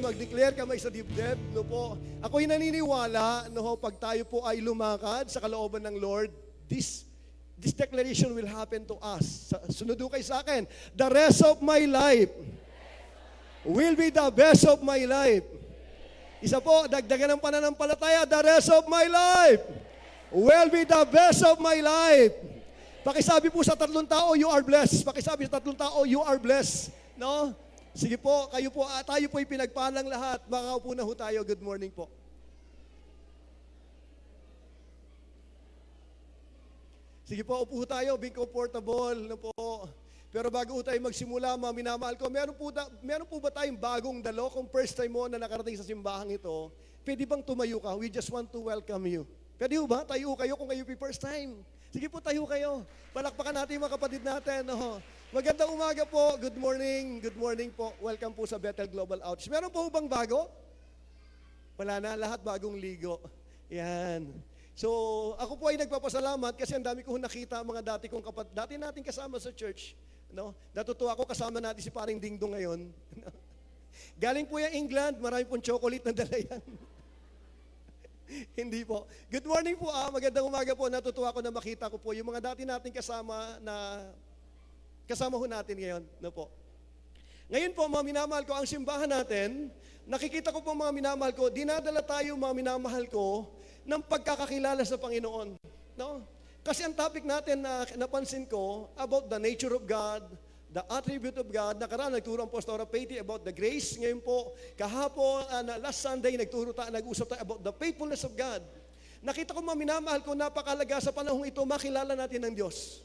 mag-declare kamay sa dibdib, no po. Ako'y naniniwala, no, pag tayo po ay lumakad sa kalooban ng Lord, this declaration will happen to us. Sunod kayo sa akin. The rest of my life will be the best of my life. Isa po, dagdagan ng pananampalataya, the rest of my life will be the best of my life. Pakisabi po sa tatlong tao, you are blessed. Pakisabi sa tatlong tao, you are blessed. No? Sige po, kayo po, tayo po ay pinagpalang lahat. Makaupo na ho tayo. Good morning po. Sige po, upo tayo. Be comfortable. No po. Pero bago tayo magsimula, mga minamahal ko, meron po ba tayong bagong dalo? Kung first time mo na nakarating sa simbahang ito, pwede bang tumayo ka? We just want to welcome you. Pwede ba? Tayo kayo kung kayo first time. Sige po, tayo kayo. Palakpakan natin mga kapatid natin. No? Magandang umaga po. Good morning. Good morning po. Welcome po sa Bethel Global Outreach. Meron po bang bago? Wala na. Lahat bagong ligo. Yan. So, ako po ay nagpapasalamat kasi ang dami ko nakita mga dati nating kasama sa church. No? Natutuwa ako kasama natin si Paring Dingdong ngayon. Galing po yung England. Marami pong chocolate na dala yan. Hindi po. Good morning po. Magandang umaga po. Natutuwa ko na makita ko po yung mga dati nating kasama ho natin ngayon. No po. Ngayon po, mga minamahal ko, ang simbahan natin, nakikita ko po mga minamahal ko, dinadala tayo mga minamahal ko ng pagkakakilala sa Panginoon. No? Kasi ang topic natin na napansin ko about the nature of God, the attribute of God. Nakaraan, nagturo ang Pastor Peti about the grace. Ngayon po, kahapon, last Sunday, nag-usap tayo about the faithfulness of God. Nakita ko mga minamahal ko, napakalaga sa panahong ito, makilala natin ang Diyos.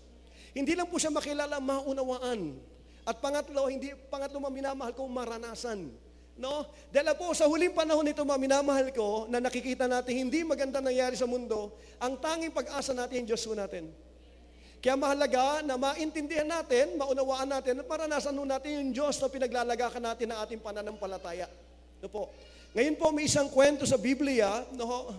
Hindi lang po siya makilala, maunawaan. At pangatlo mga minamahal ko, maranasan. No? Dahil po, sa huling panahon nito, mga minamahal ko, na nakikita natin hindi maganda nangyari sa mundo, ang tanging pag-asa natin, Diyos po natin. Kaya mahalaga na maintindihan natin, maunawaan natin, at maranasan natin yung Diyos na pinaglalagakan natin na ating pananampalataya. No po. Ngayon po, may isang kwento sa Biblia, no?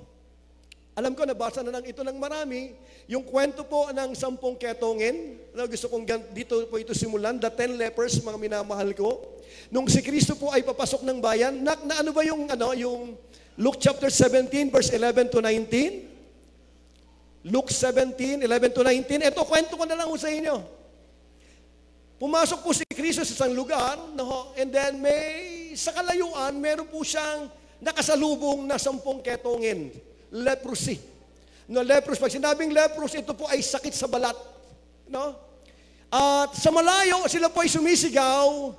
Alam ko, nabasa na lang ito ng marami, yung kwento po ng 10 ketongin. No, gusto kong dito po ito simulan, the 10 lepers, mga minamahal ko. Nung si Kristo po ay papasok ng bayan, na ano ba yung Luke chapter 17, verse 11 to 19? Luke 17, 11 to 19. Ito, kwento ko na lang sa inyo. Pumasok po si Kristo sa isang lugar, no? And then sa kalayuan, meron po siyang nakasalubong na 10 ketongin. Leprosy. No, leprosy. Pag sinabing leprosy, ito po ay sakit sa balat. No? At sa malayo, sila po ay sumisigaw,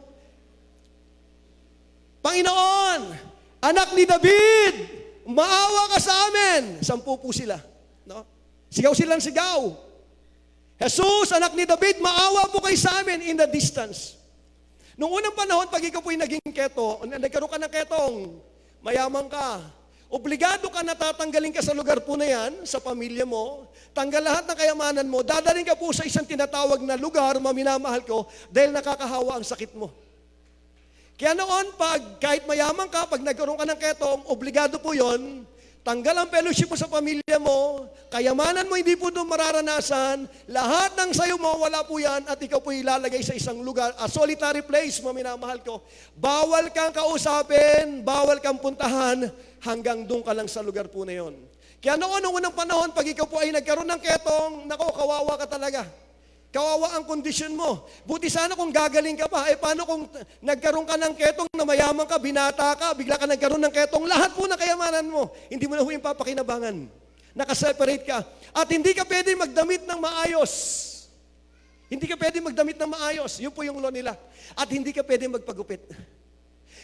Panginoon, anak ni David, maawa ka sa amin. 10 po sila. No? Sigaw silang sigaw. Jesus, anak ni David, maawa po kayo sa amin in the distance. Noong unang panahon, pag ikaw po ay naging nagkaroon ka ng ketong, mayaman ka, obligado ka na tatanggalin ka sa lugar po na yan, sa pamilya mo, tanggal lahat ng kayamanan mo, dadalhin ka po sa isang tinatawag na lugar, maminamahal ko, dahil nakakahawa ang sakit mo. Kaya noon, kahit mayaman ka, pag nagkaroon ka ng ketong, obligado po yon. Tanggal ang fellowship mo sa pamilya mo, kayamanan mo hindi po doon mararanasan, lahat ng sayo mo, wala po yan, at ikaw po ilalagay sa isang lugar, a solitary place, maminamahal ko. Bawal kang kausapin, bawal kang puntahan, hanggang doon ka lang sa lugar po na yon. Kaya noong unang panahon, pag ikaw po ay nagkaroon ng ketong, nako, kawawa ka talaga. Kawawa ang kondisyon mo. Buti sana kung gagaling ka pa. Paano kung nagkaroon ka ng ketong na mayaman ka, binata ka, bigla ka nagkaroon ng ketong, lahat po na kayamanan mo. Hindi mo na yung papakinabangan. Nakaseparate ka. At hindi ka pwede magdamit ng maayos. Hindi ka pwede magdamit ng maayos. Yun po yung law nila. At hindi ka pwede magpagupit.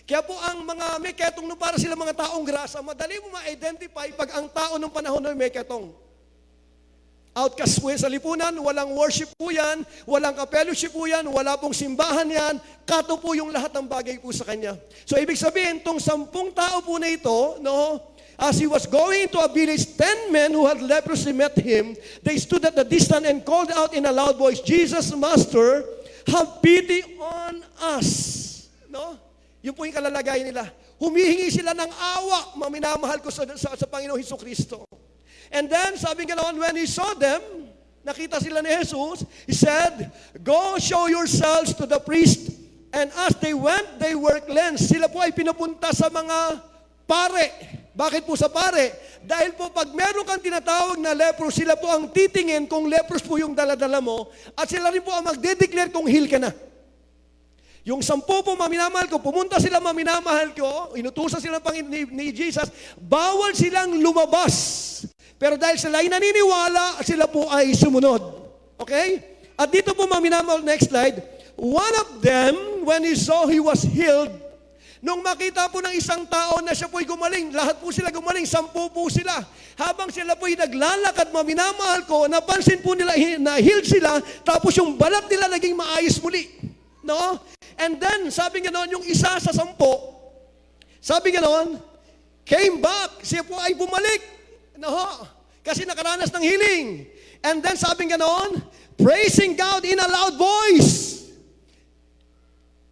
Kaya po ang mga may ketong no, para sila mga taong grasa, madali mo ma-identify pag ang tao ng panahon na may ketong. Outcast po yan sa lipunan, walang worship po yan, walang ka-fellowship po yan, wala pong simbahan yan, kato po yung lahat ng bagay po sa kanya. So ibig sabihin, itong 10 tao po na ito, no, as he was going to a village, 10 men who had leprosy met him. They stood at the distance and called out in a loud voice, Jesus, Master, have pity on us. No? Yun po yung kalalagayan nila. Humihingi sila ng awa, maminamahal ko sa Panginoong Jesucristo. And then, sabi nga naman, when he saw them, nakita sila ni Jesus, he said, go show yourselves to the priest And as they went, they were cleansed. Sila po ay pinupunta sa mga pare. Bakit po sa pare? Dahil po pag meron kang tinatawag na leper, sila po ang titingin kung lepros po yung daladala mo at sila rin po ang magde-declare kung heal ka na. Yung 10 po maminamahal ko, pumunta sila maminamahal ko, inutusan sila ni Jesus, bawal silang lumabas. Pero dahil sila ay naniniwala, sila po ay sumunod. Okay? At dito po maminamahal, next slide, one of them, when he saw he was healed, nung makita po ng isang tao na siya po'y gumaling, lahat po sila gumaling, 10 po sila. Habang sila po'y naglalakad, maminamahal ko, napansin po nila na healed sila, tapos yung balat nila naging maayos muli. No? And then, sabi nga noon, yung isa sa 10, sabi nga noon, came back, siya po ay bumalik. No? Kasi nakaranas ng healing. And then, sabi nga noon, praising God in a loud voice.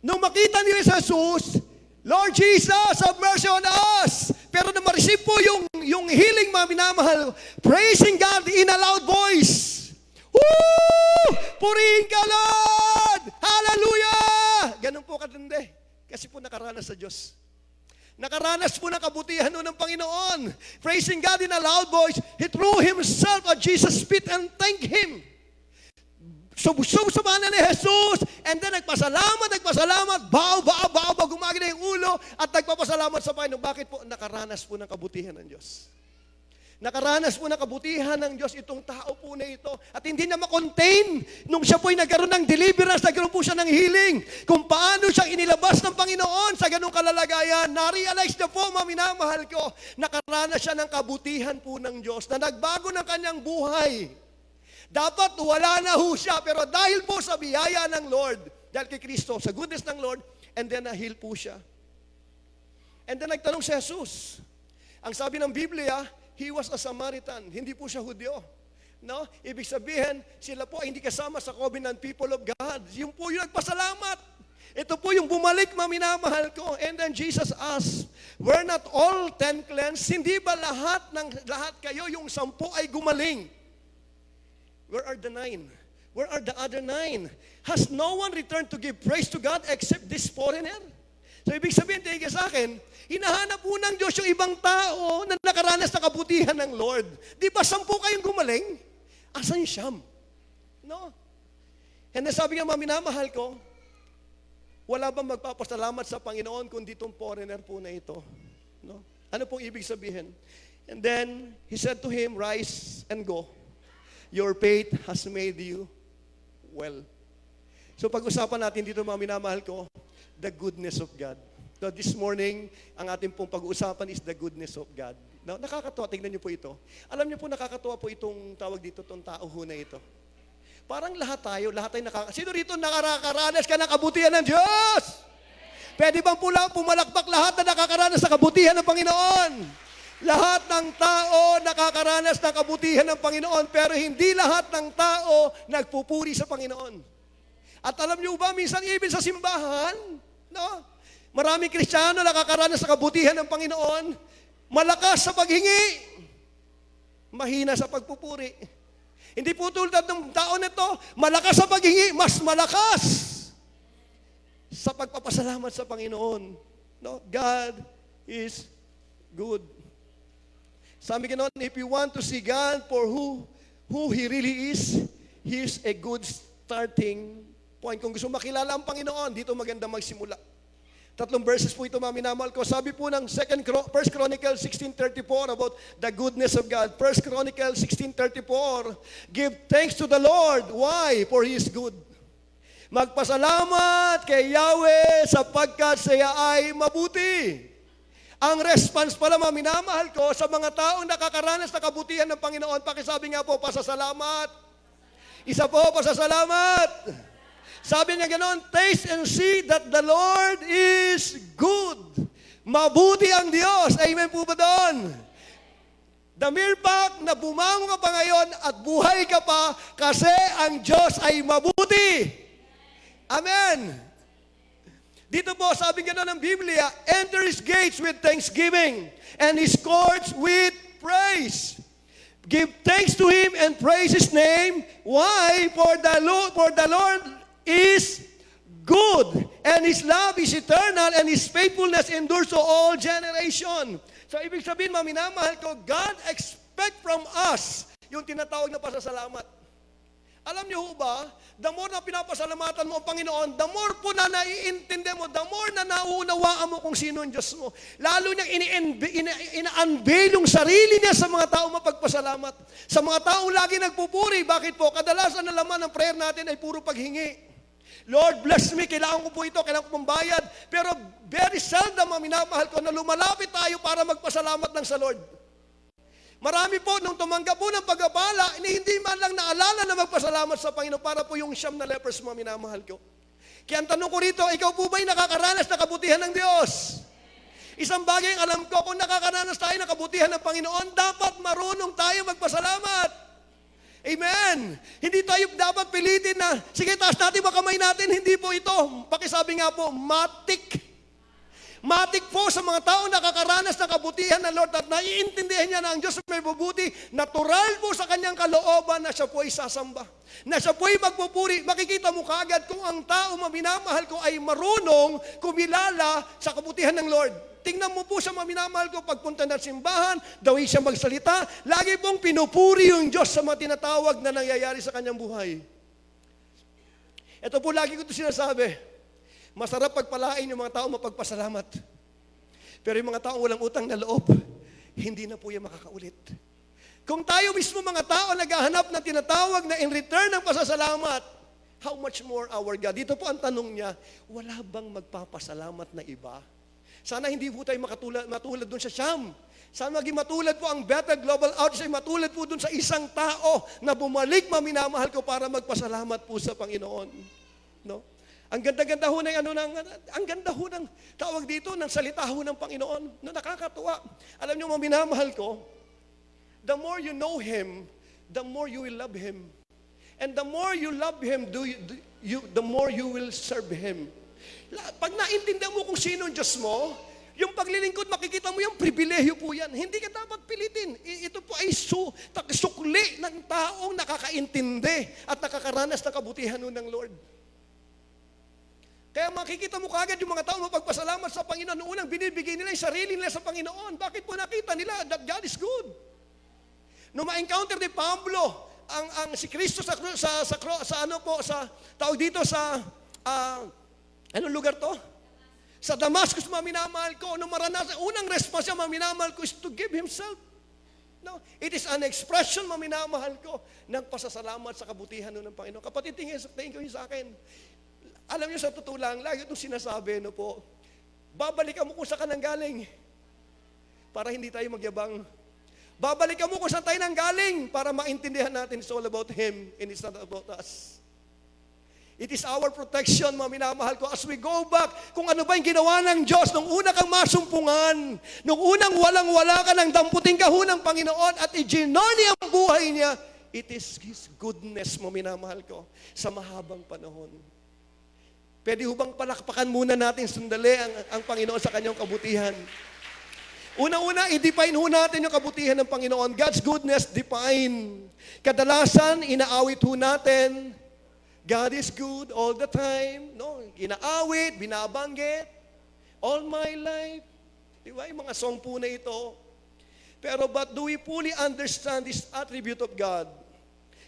Nung makita nila sa Jesus, Lord Jesus, have mercy on us. Pero na ma-receive po yung healing, mga minamahal, praising God in a loud voice. Woo! Purihin ka, Lord! Hallelujah! Ganun po katindi. Kasi po nakaranas sa Diyos. Nakaranas po ng kabutihan ng Panginoon. Praising God in a loud voice, he threw himself at Jesus' feet and thanked him. Sumanan ni Jesus, and then nagpasalamat, bow, gumagana yung ulo, at nagpapasalamat sa Panginoon. Bakit po? Nakaranas po ng kabutihan ng Diyos. Nakaranas po ng kabutihan ng Diyos itong tao po na ito. At hindi na makontain nung siya po'y nagkaroon ng deliverance, nagkaroon po siya ng healing. Kung paano siyang inilabas ng Panginoon sa ganung kalalagayan, na-realize na po, maminamahal ko, nakaranas siya ng kabutihan po ng Diyos, na nagbago ng kanyang buhay. Dapat wala na ho siya, pero dahil po sa biyaya ng Lord, dahil kay Kristo, sa goodness ng Lord, and then na-heal po siya. And then nagtanong si Jesus. Ang sabi ng Biblia, he was a Samaritan. Hindi po siya Hudyo. No? Ibig sabihin, sila po ay hindi kasama sa covenant people of God. Yung po yung nagpasalamat. Ito po yung bumalik, maminamahal ko. And then Jesus asked, were not all 10 cleansed? Hindi ba lahat kayo, yung 10 ay gumaling? Where are the 9? Where are the other 9? Has no one returned to give praise to God except this foreigner? So ibig sabihin, tingin sa akin, hinahanap po ng Diyos yung ibang tao na nakaranas na kabutihan ng Lord. Di ba 10 kayong gumaling? Asan yung siyam? No? And sabi nga, maminamahal ko, wala bang magpapasalamat sa Panginoon kundi itong foreigner po na ito? No? Ano pong ibig sabihin? And then, he said to him, rise and go. Your faith has made you well. So pag-usapan natin dito, mga minamahal ko, the goodness of God. So this morning, ang ating pong pag-uusapan is the goodness of God. Now, nakakatuwa, tingnan niyo po ito. Alam niyo po, nakakatuwa po itong tawag dito, itong tao ho na ito. Parang lahat tayo sino rito nakakaranas ka ng kabutihan ng Diyos? Pwede bang pumalakpak lahat na nakakaranas sa kabutihan ng Panginoon? Lahat ng tao nakakaranas ng kabutihan ng Panginoon, pero hindi lahat ng tao nagpupuri sa Panginoon. At alam niyo ba, minsan even sa simbahan, no? Maraming Kristiyano nakakaranas sa kabutihan ng Panginoon, malakas sa paghingi, mahina sa pagpupuri. Hindi po tulad ng tao nito, malakas sa paghingi, mas malakas sa pagpapasalamat sa Panginoon. No? God is good. Sabi ganoon, if you want to see God for who He really is, He is a good starting point. Kung gusto makilala ang Panginoon, dito maganda magsimula. 3 verses po ito, mga minamahal ko. Sabi po ng 1 Chronicles 16:34 about the goodness of God. 1 Chronicles 16:34, give thanks to the Lord. Why? For He is good. Magpasalamat kay Yahweh sapagkat siya ay mabuti. Ang response pala, mga minamahal ko, sa mga taong nakakaranas na kabutihan ng Panginoon, pakisabi nga po, pasasalamat. Isa po, pasasalamat. Sabi niya ganoon, taste and see that the Lord is good. Mabuti ang Diyos. Amen po ba doon? The mere fact na bumangon ka pa ngayon at buhay ka pa kasi ang Diyos ay mabuti. Amen. Dito po, sabi ganoon ng Biblia, enter His gates with thanksgiving and His courts with praise. Give thanks to Him and praise His name. Why? For the Lord is good, And His love is eternal and His faithfulness endures to all generation. So ibig sabihin, mga minamahal ko, God expect from us yung tinatawag na pasasalamat. Alam niyo ba, the more na pinapasalamatan mo ang Panginoon, the more po na naiintindi mo, the more na nauunawaan mo kung sino ang Diyos mo. Lalo niyang ina-unveil yung sarili niya sa mga taong mapagpasalamat. Sa mga taong lagi nagpupuri. Bakit po? Kadalasan na laman ng prayer natin ay puro paghingi. Lord, bless me, kailangan ko po ito, kailangan ko pong bayad. Pero very seldom, mga minamahal ko, na lumalapit tayo para magpasalamat lang sa Lord. Marami po, nung tumanggap po ng pagpapala, hindi man lang naalala na magpasalamat sa Panginoon para po yung 9 na lepers, mga minamahal ko. Kaya ang tanong ko rito, ikaw po ba'y nakakaranas na kabutihan ng Diyos? Isang bagay ang alam ko, kung nakakaranas tayo ng kabutihan ng Panginoon, dapat marunong tayo magpasalamat. Amen. Hindi tayo dapat pilitin na, sige, taas natin ba kamay natin? Hindi po ito. Pakisabi nga po, matik. Matik po sa mga tao nakakaranas ng kabutihan ng Lord at naiintindihan niya na ang Diyos may mabuti, natural po sa kanyang kalooban na siya po ay sasamba. Na siya po ay magpupuri. Makikita mo kaagad kung ang tao minamahal ko ay marunong kumilala sa kabutihan ng Lord. Tingnan mo po sa minamahal ko, pagpunta ng simbahan, daw siya magsalita, lagi pong pinupuri yung Diyos sa mga tinatawag na nangyayari sa kanyang buhay. Ito po lagi ko ito sinasabi. Masarap pagpalain yung mga tao mapagpasalamat. Pero yung mga tao walang utang na loob, hindi na po yan makakaulit. Kung tayo mismo mga tao naghahanap na tinatawag na in return ng pasasalamat, how much more our God? Dito po ang tanong niya, wala bang magpapasalamat na iba? Sana hindi po tayo matulad dun sa Siyam. Sana maging matulad po ang Better Global Outreach ay matulad po dun sa isang tao na bumalik, maminamahal ko, para magpasalamat po sa Panginoon. No? Ang ganda-ganda ho ng ang ganda ho ng tawag dito ng salita ho ng Panginoon. No, nakakatuwa. Alam niyo, minamahal ko, the more you know Him, the more you will love Him. And the more you love Him, the more you will serve Him. Pag naintindihan mo kung sino ang Diyos mo, yung paglilingkod, makikita mo yung pribilehiyo po yan. Hindi ka dapat pilitin. Ito po ay sukli ng taong nakakaintindi at nakakaranas ng kabutihan ng Lord. Kaya makikita mo kagad yung mga tao mapagpasalamat sa Panginoon. Noong unang binibigay nila yung sarili nila sa Panginoon. Bakit po nakita nila that God is good? Nung ma-encounter ni Pablo, ang si Kristo sa tawag dito sa, anong lugar to? Sa Damascus, maminamahal ko. Nung maranasan, unang response niya, maminamahal ko, is to give Himself. No, it is an expression, maminamahal ko, ng pasasalamat sa kabutihan ng Panginoon. Kapatid, tingin ko yun sa akin. Alam niyo, sa totoo lang, lagi itong sinasabi, no po, babalikan mo kung saan ka nang galing para hindi tayo magyabang. Babalikan mo kung saan tayo nang galing para maintindihan natin it's all about Him and it's not about us. It is our protection, mga minamahal ko, as we go back, kung ano ba yung ginawa ng Diyos nung una kang masumpungan, nung unang walang-wala ka ng damputing kahon ng Panginoon at i-journey ang buhay niya, it is His goodness, mga minamahal ko, sa mahabang panahon. Pwede hubang palakpakan muna natin sandali ang Panginoon sa kanyang kabutihan. Una-una, i-define ho natin yung kabutihan ng Panginoon. God's goodness, define. Kadalasan, inaawit ho natin, God is good all the time. No? Inaawit, binabanggit, all my life. Diba? Yung mga song po na ito. Pero but do we fully understand this attribute of God?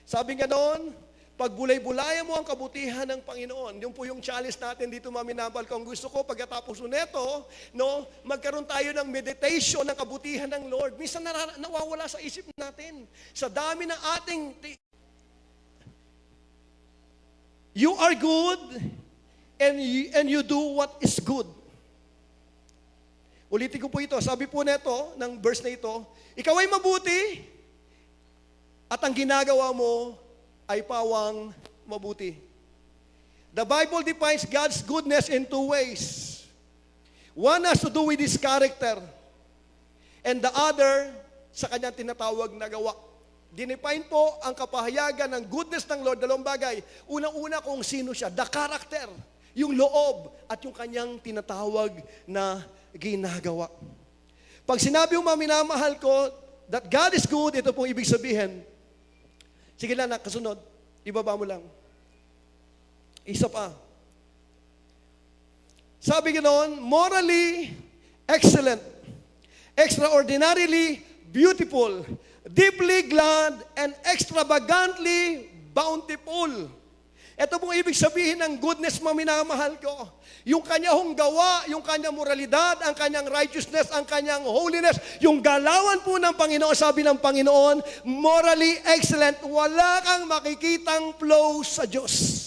Sabi nga noon, pag bulay-bulayan mo ang kabutihan ng Panginoon, yun po yung challenge natin dito, maminabal ko. Ang gusto ko, pagkatapos neto, no, magkaroon tayo ng meditation ng kabutihan ng Lord. Minsan nawawala sa isip natin. Sa dami ng ating, you are good, and you do what is good. Ulitin ko po ito. Sabi po neto, ng verse na ito, ikaw ay mabuti, at ang ginagawa mo ay pawang mabuti. The Bible defines God's goodness in two ways. One has to do with His character, and the other sa kanyang tinatawag na gawa. Dinefine po ang kapahayagan ng goodness ng Lord, dalawang bagay. Unang-una kung sino siya, the character, yung loob, at yung kanyang tinatawag na ginagawa. Pag sinabi mo, minamahal ko, that God is good, ito pong ibig sabihin. Sige lang, kasunod. Ibaba mo lang. Isa pa. Sabi ganoon, morally excellent, extraordinarily beautiful, deeply glad, and extravagantly bountiful. Ito pong ibig sabihin ng goodness, minamahal ko. Yung kanyang gawa, yung kanyang moralidad, ang kanyang righteousness, ang kanyang holiness, yung galawan po ng Panginoon, sabi ng Panginoon, morally excellent. Wala kang makikitang flow sa Diyos.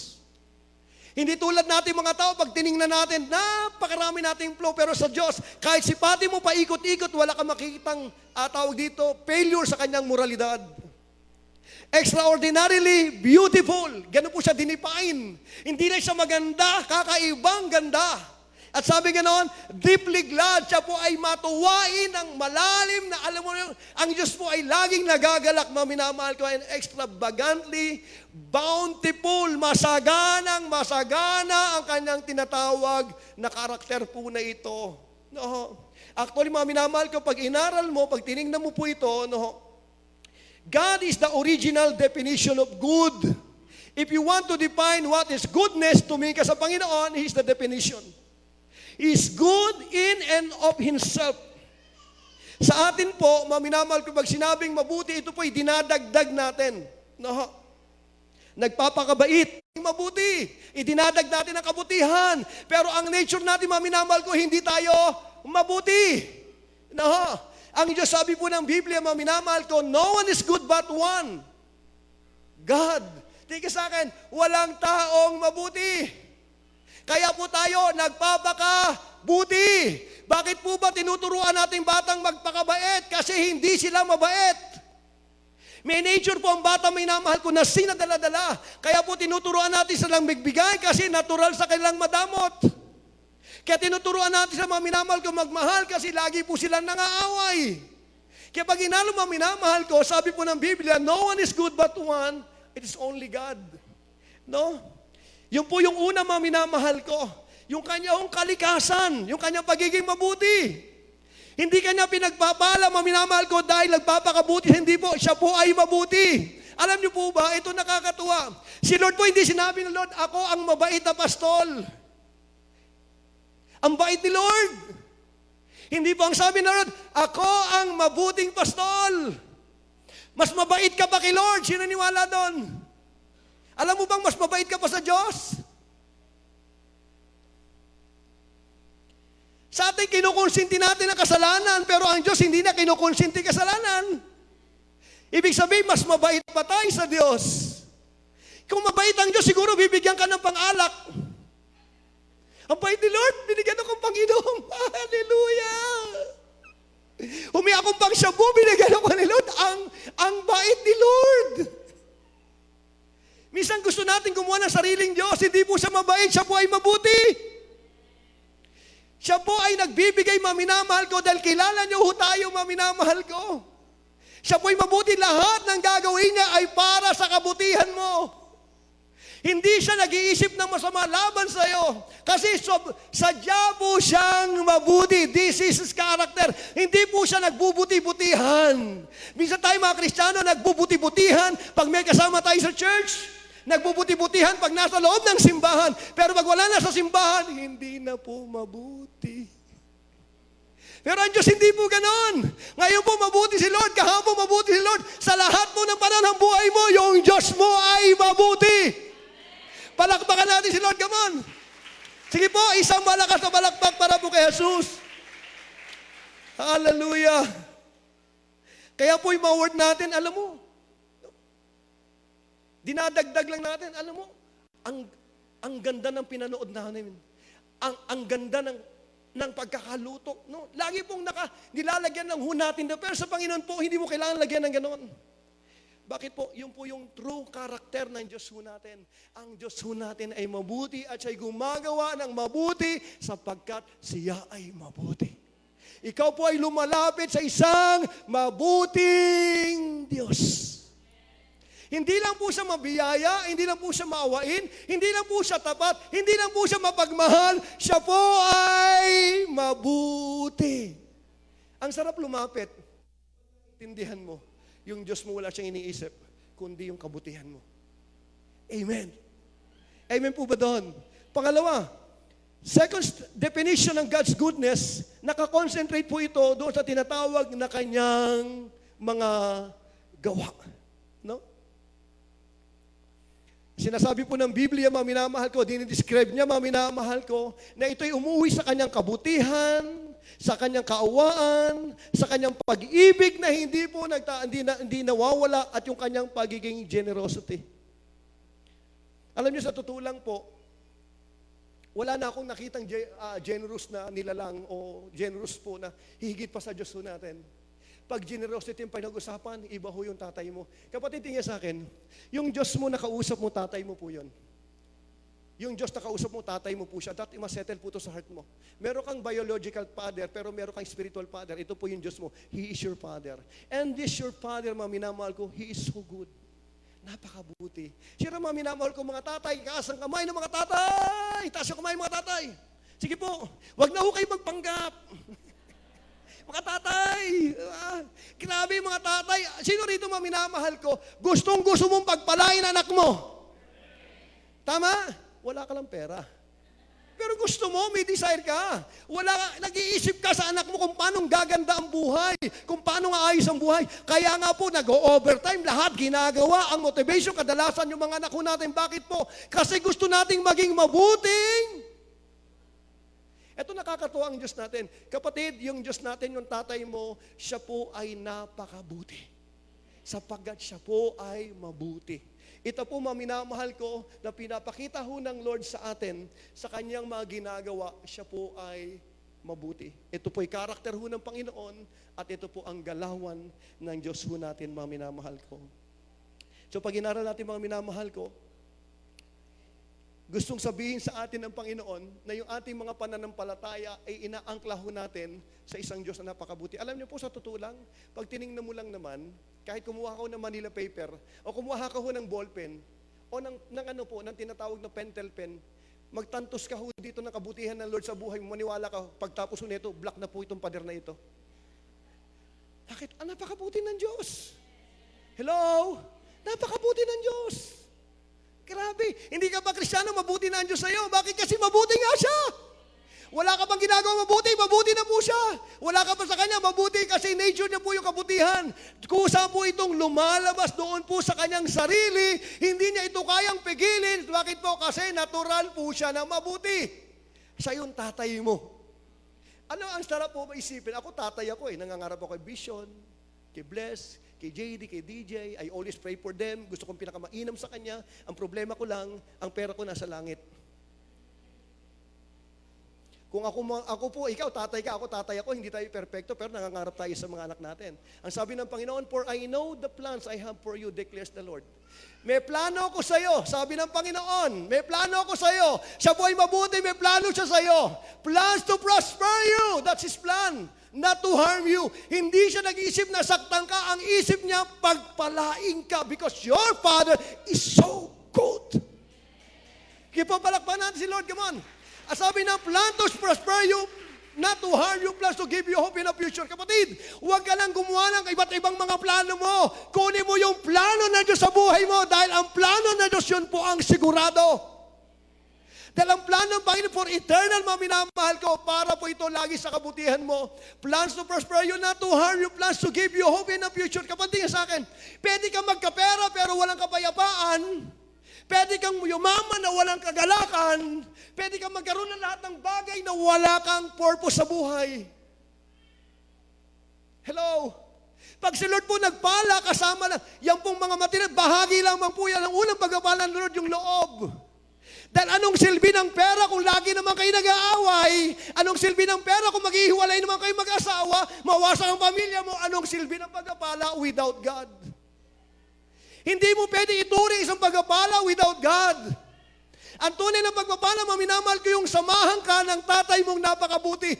Hindi tulad natin mga tao, pag tiningnan natin, napakarami nating flow, pero sa Diyos, kahit sipati mo pa ikot-ikot, wala kang makikitang tawag dito, failure sa kanyang moralidad. Extraordinarily beautiful. Ganun po siya dinipine. Hindi na siya maganda, kakaibang ganda. At sabi ganoon, deeply glad, siya po ay matuwain ng malalim na, alam mo, ang Diyos po ay laging nagagalak, minamahal ko, and extravagantly bountiful, masagana ang kanyang tinatawag na karakter po na ito. No. Actually, minamahal ko, pag inaral mo, pag tinignan mo po ito, God is the original definition of good. If you want to define what is goodness to me, kasi sa Panginoon, He is the definition. He is good in and of Himself. Sa atin po, minamahal ko, pag sinabing mabuti, ito po ay dinadagdag natin. No? Nagpapakabait, mabuti. Idinadag natin ang kabutihan. Pero ang nature natin, minamahal ko, hindi tayo mabuti. No? Ang Diyos, sabi po ng Biblia, minamahal ko, no one is good but one. God. Tika sa akin, walang taong mabuti. Kaya po tayo nagpapakabuti. Bakit po ba tinuturuan nating batang magpakabait? Kasi hindi sila mabait. May nature po ang bata, minamahal ko, na sinadala-dala. Kaya po tinuturuan natin silang magbigay kasi natural sa kanilang madamot. Kaya tinuturuan natin sa mga minamahal ko magmahal kasi lagi po silang nangaaway. Kaya pag inalo mga minamahal ko, sabi po ng Biblia, no one is good but one, it is only God. No? Yung po yung una mga minamahal ko, yung kanyang kalikasan, yung kanyang pagiging mabuti. Hindi kanya pinagpapala mga minamahal ko dahil nagpapakabuti, hindi po, siya po ay mabuti. Alam niyo po ba, ito nakakatuwa. Si Lord po hindi sinabi ng Lord, ako ang mabait na pastol. Ang bait ni Lord. Hindi po ang sabi ng Lord, ako ang mabuting pastol. Mas mabait ka ba kay Lord? Sino niwala doon? Alam mo bang mas mabait ka pa sa Diyos? Sa atin, kinukonsinti natin ang kasalanan, pero ang Diyos hindi na kinukonsinti kasalanan. Ibig sabihin, mas mabait pa tayo sa Diyos. Kung mabait ang Diyos, siguro bibigyan ka ng pang-alak. Ang bait ni Lord, binigyan akong Panginoon. Hallelujah! Humiyak akong pang shabu, binigyan ako ni Lord. Ang bait ni Lord. Minsan gusto natin gumawa ng sariling Diyos. Hindi po siya mabait, siya po ay mabuti. Siya po ay nagbibigay, minamahal ko, dahil kilala niyo ho tayo, minamahal ko. Siya po ay mabuti, lahat ng gagawin niya ay para sa kabutihan mo. Hindi siya nag-iisip ng masama laban sa iyo. Kasi sadya po siyang mabuti. This is His character. Hindi po siya nagbubuti-butihan. Minsan tayo mga Kristiyano, nagbubuti-butihan pag may kasama tayo sa church. Nagbubuti-butihan pag nasa loob ng simbahan. Pero pag wala na sa simbahan, hindi na po mabuti. Pero ang Diyos hindi po ganon. Ngayon po mabuti si Lord, kahapon mabuti si Lord. Sa lahat po ng panahon ng buhay mo, yung Diyos mo ay mabuti. Palakpakan natin si Lord, come on. Sige po, isang malakas na palakpak para po kay Jesus. Hallelujah. Kaya po yung mga word natin, alam mo, dinadagdag lang natin, alam mo, ang ganda ng pinanood namin. Ang ganda ng pagkakaluto. No? Lagi pong nilalagyan ng natin. Pero sa Panginoon po, hindi mo kailangan lagyan ng ganon. Bakit po? Yun po yung true character ng Diyos ho natin. Ang Diyos ho natin ay mabuti at siya'y gumagawa ng mabuti sapagkat siya ay mabuti. Ikaw po ay lumalapit sa isang mabuting Diyos. Hindi lang po siya mabiyaya, hindi lang po siya maawain, hindi lang po siya tapat, hindi lang po siya mapagmahal, siya po ay mabuti. Ang sarap lumapit. Tindihan mo. Yung Diyos mo wala siyang iniisip, kundi yung kabutihan mo. Amen. Amen po ba doon? Pangalawa, Second definition ng God's goodness, nakakonsentrate po ito doon sa tinatawag na kanyang mga gawa. No? Sinasabi po ng Biblia, mga minamahal ko, dinidescribe niya, mga minamahal ko, na ito'y umuwi sa kanyang kabutihan, sa kanyang kaawaan, sa kanyang pag-ibig na hindi nawawala, at yung kanyang pagiging generosity. Alam niyo, sa totoo lang po, wala na akong nakitang generous na nilalang o generous po na hihigit pa sa Diyos po natin. Pag generosity yung pinag-usapan, iba ho yung tatay mo. Kapatid, tingnan sa akin, yung Diyos mo nakausap mo, tatay mo po yun. Yung Diyos nakausap mo, tatay mo po siya. That ma-settle po to sa heart mo. Meron kang biological father, pero meron kang spiritual father. Ito po yung Diyos mo. He is your father. And this your father, mga minamahal ko, He is so good. Napakabuti. Siyempre, mga minamahal ko, mga tatay, kaas ang kamay ng mga tatay. Taas ang kamay ng mga tatay. Sige po, wag na ho kayo magpanggap. Mga tatay, grabe mga tatay. Sino rito, mga minamahal ko, gustong-gusto mong pagpalain anak mo? Tama? Wala ka lang pera. Pero gusto mo, may desire ka. Nag-iisip ka sa anak mo kung paano gaganda ang buhay, kung paano aayos ang buhay. Kaya nga po, nag-overtime, lahat ginagawa. Ang motivation, kadalasan yung mga anak ko natin. Bakit po? Kasi gusto nating maging mabuting. Ito nakakatuwa ang Diyos natin. Kapatid, yung Diyos natin, yung tatay mo, siya po ay napakabuti. Sapagkat siya po ay mabuti. Ito po, mga minamahal ko, na pinapakita ho ng Lord sa atin, sa kanyang mga ginagawa, siya po ay mabuti. Ito po ay karakter ho ng Panginoon, at ito po ang galawan ng Diyos ho natin, mga minamahal ko. So pag inaral natin, mga minamahal ko, gustong sabihin sa atin ng Panginoon na yung ating mga pananampalataya ay inaangkla ho natin sa isang Diyos na napakabuti. Alam niyo po, sa totoo lang, pag tinignan mo lang naman, kahit kumuha ka ho ng Manila paper, o kumuha ka ho ng ballpen, o ng tinatawag na pentel pen, magtantos ka ho dito ng kabutihan ng Lord sa buhay mo, maniwala ka, pagtapos ho nito, black na po itong pader na ito. Bakit? Napakabuti ng Diyos. Hello? Napakabuti ng Diyos. Grabe, hindi ka ba Kristiyano, mabuti na ang Diyos sa'yo? Bakit? Kasi mabuti nga siya. Wala ka bang ginagawa mabuti? Mabuti na po siya. Wala ka pa sa kanya, mabuti kasi nature niya po yung kabutihan. Kusa po itong lumalabas doon po sa kanyang sarili, hindi niya ito kayang pigilin. Bakit po? Kasi natural po siya na mabuti. Siya yung tatay mo. Ano ang sarap po maisipin? Ako tatay ako nangangarap ako kay Vision, kay Bless, kay JD, kay DJ, I always pray for them. Gusto kong pinakamainam sa kanya. Ang problema ko lang, ang pera ko nasa langit. Kung ako po, ikaw, tatay ka, ako, tatay ako, hindi tayo perfecto, pero nangangarap tayo sa mga anak natin. Ang sabi ng Panginoon, for I know the plans I have for you, declares the Lord. May plano ako sa iyo, sabi ng Panginoon, may plano ako sa iyo. Siya po ay mabuti, may plano siya sa iyo. Plans to prosper you, that's His plan. Not to harm you. Hindi siya nag-iisip na saktan ka. Ang isip niya, pagpalain ka because your Father is so good. Kipapalakpan natin si Lord, come on. Sabi na, plan to prosper you, not to harm you, plans to give you hope in the future. Kapatid, huwag ka lang gumawa ng iba't ibang mga plano mo. Kunin mo yung plano na Diyos sa buhay mo dahil ang plano na Diyos yun po ang sigurado. Dahil ang plano ng Panginoon for eternal, mga minamahal ko, para po ito lagi sa kabutihan mo. Plans to prosper you, not to harm you, plans to give you hope in the future. Kapatid, sa akin, pwede kang magkapera pero walang kapayapaan. Pwede kang yumaman na walang kagalakan. Pwede kang magkaroon ng lahat ng bagay na wala kang purpose sa buhay. Hello? Pag si Lord po nagpala, kasama lang, yan pong mga matinag, bahagi lamang po yan. Ang unang pagpapala ng Lord, yung loob. Dahil anong silbi ng pera kung lagi naman kayo nag-aaway? Anong silbi ng pera kung maghihiwalay naman kayo mag-asawa? Mawasak ang pamilya mo? Anong silbi ng pagpapala without God? Hindi mo pwede ituring isang pagpapala without God. Ang tunay na pagpapala, maminamahal ko yung samahan ka ng tatay mong napakabuti.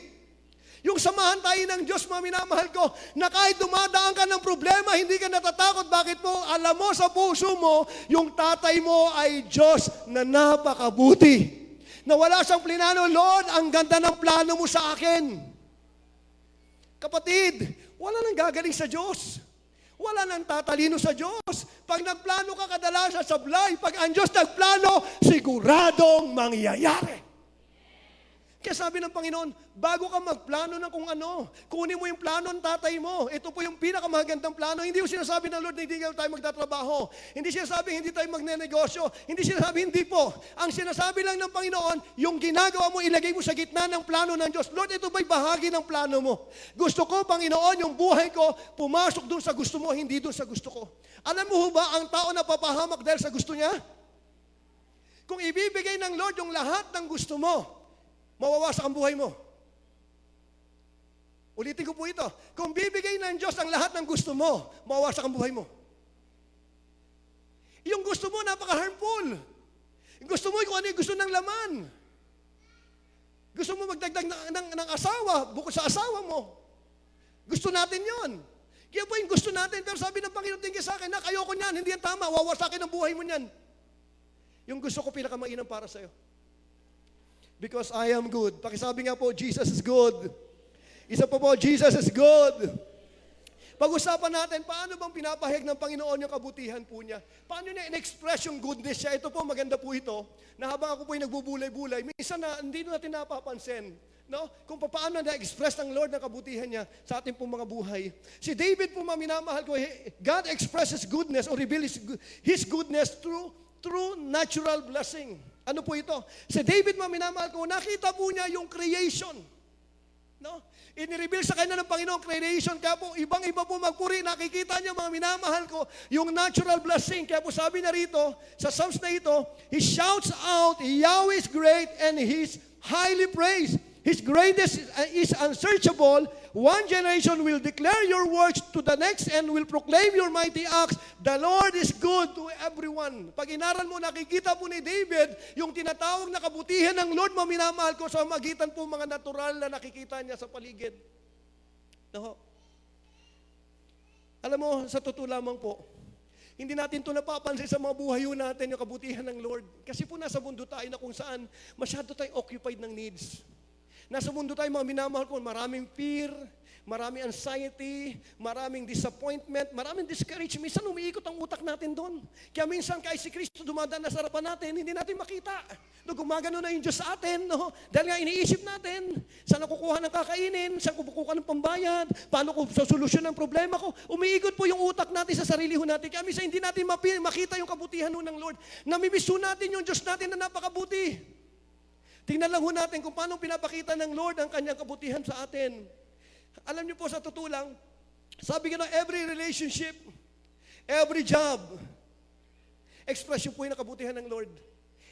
Yung samahan tayo ng Diyos, maminamahal ko, na kahit dumadaan ka ng problema, hindi ka natatakot. Bakit mo? Alam mo sa puso mo, yung tatay mo ay Diyos na napakabuti. Na wala siyang plinano, Lord, ang ganda ng plano mo sa akin. Kapatid, wala nang gagaling sa Diyos. Wala nang tatalino sa Diyos. Pag nagplano ka, kadalasan sablay. Pag ang Diyos nagplano, siguradong mangyayari. Kaya sabi ng Panginoon, bago ka magplano ng kung ano, kunin mo yung plano ng tatay mo. Ito po yung pinakamagandang plano. Hindi yung sinasabi ng Lord na hindi tayo magtatrabaho. Hindi sinasabi hindi tayo magnenegosyo. Hindi sinasabi hindi po. Ang sinasabi lang ng Panginoon, yung ginagawa mo, ilagay mo sa gitna ng plano ng Diyos. Lord, ito ba'y bahagi ng plano mo? Gusto ko, Panginoon, yung buhay ko, pumasok dun sa gusto mo, hindi dun sa gusto ko. Alam mo ba, ang tao na papahamak dahil sa gusto niya? Kung ibibigay ng Lord yung lahat ng gusto mo, mawawasak ang buhay mo. Ulitin ko po ito. Kung bibigay ng Diyos ang lahat ng gusto mo, mawawasak ang buhay mo. Yung gusto mo, napaka-harmful. Yung gusto mo, kung ano yung gusto ng laman. Gusto mo magdagdag ng asawa, bukod sa asawa mo. Gusto natin yon. Kaya po yung gusto natin, pero sabi ng Panginoon tingin sa akin, ayoko niyan, hindi yan tama, wawasakin ang buhay mo niyan. Yung gusto ko pinakamainam para sa'yo. Because I am good. Pakisabi nga po, Jesus is good. Isa po, Jesus is good. Pag-usapan natin, paano bang pinapahayag ng Panginoon yung kabutihan po niya? Paano niya in-express yung goodness niya? Ito po, maganda po ito, na habang ako po yung nagbubulay-bulay, minsan na hindi natin napapansin, no? Kung paano na-express ng Lord ng kabutihan niya sa ating pong mga buhay. Si David po, minamahal ko, God expresses goodness or reveals His goodness through natural blessing. Ano po ito? Si David, minamahal ko, nakita po niya yung creation. No? Inireveal sa kanya ng Panginoon creation. Kaya po, ibang-iba po magpuri. Nakikita niya, mga minamahal ko, yung natural blessing. Kaya po sabi na rito, sa Psalms na ito, He shouts out, Yahweh is great and He's highly praised. His greatness is unsearchable. One generation will declare your works to the next and will proclaim your mighty acts. The Lord is good to everyone. Pag inaral mo, nakikita po ni David yung tinatawag na kabutihan ng Lord, minamahal ko, sa magitan po mga natural na nakikita niya sa paligid. No? Alam mo, sa totoo lamang po, hindi natin ito napapansin sa mga buhay natin yung kabutihan ng Lord. Kasi po nasa mundo tayo na kung saan masyado tayo occupied ng needs. Nasa mundo tayo, mga minamahal ko, maraming fear, maraming anxiety, maraming disappointment, maraming discouragement. Minsan umiikot ang utak natin doon. Kaya minsan kahit si Kristo dumadaan na sa harapan natin, hindi natin makita. No, gumagano na yung Diyos sa atin. No? Dahil nga iniisip natin, saan ako kukuha ng kakainin, saan ko kukuha ng pambayad, paano ko sa solusyon ng problema ko. Umiikot po yung utak natin sa sarili ho natin. Kaya minsan hindi natin makita yung kabutihan ng Lord. Namimiss natin yung Diyos natin na napakabuti. Tingnan lang ho natin kung paano pinapakita ng Lord ang kanyang kabutihan sa atin. Alam niyo po, sa totoo lang, sabi nga na every relationship, every job, expression po yung kabutihan ng Lord.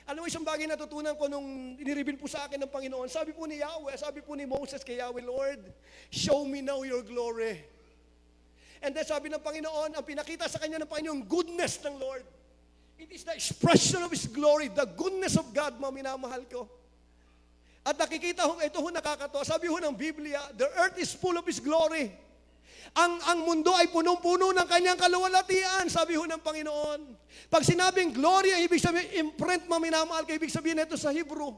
Alam mo, isang bagay na natutunan ko nung inireveal po sa akin ng Panginoon, sabi po ni Yahweh, sabi po ni Moses kay Yahweh, Lord, show me now your glory. And then sabi ng Panginoon, ang pinakita sa kanya ng Panginoon, goodness ng Lord. It is the expression of His glory, the goodness of God, mga minamahal ko. At nakikita ho, ito ho nakakatawa. Sabi ho ng Biblia, the earth is full of His glory. Ang mundo ay punong-puno ng kanyang kaluwalhatian, sabi ho ng Panginoon. Pag sinabing glory, ang ibig sabihin, imprint, maminamahal, kaya ibig sabihin nito sa Hebrew.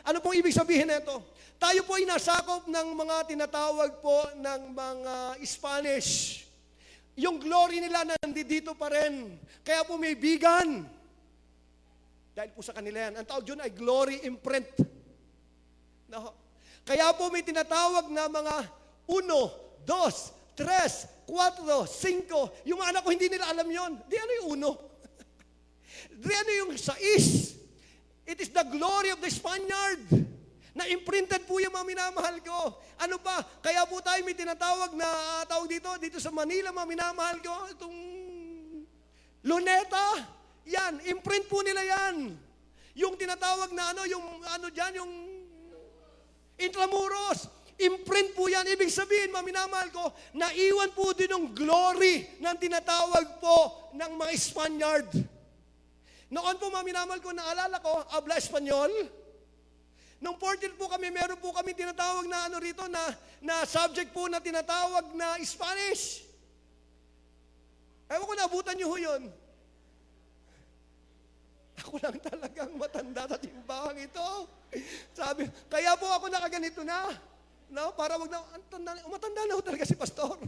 Ano pong ibig sabihin nito? Tayo po ay nasakop ng mga tinatawag po ng mga Spanish. Yung glory nila nandito pa rin. Kaya po may bigan. Dahil po sa kanila yan. Ang tawag dyan ay glory imprint. No. Kaya po may tinatawag na mga 1, 2, 3, 4, 5. Yung mga anak ko hindi nila alam yon. Di ano yung 1? Di ano yung 6? It is the glory of the Spaniard. Na imprinted po yung mga minamahal ko. Ano pa? Kaya po tayo may tinatawag na tawag dito sa Manila, mga minamahal ko, itong luneta. Yan, imprint po nila yan. Yung tinatawag na yung Intramuros, imprint po yan. Ibig sabihin, minamahal ko, naiwan po din yung glory ng tinatawag po ng mga Spaniard. Noon po, minamahal ko, naalala ko, habla Espanyol. Nung 14 po kami, meron po kami tinatawag na rito, na subject po na tinatawag na Spanish. Ewan ko, naabutan niyo ho yun. Ako lang talagang matanda sa timbang ito. Sabi, kaya po ako nakaganito na. No? Para wag na, matanda na ho talaga si pastor.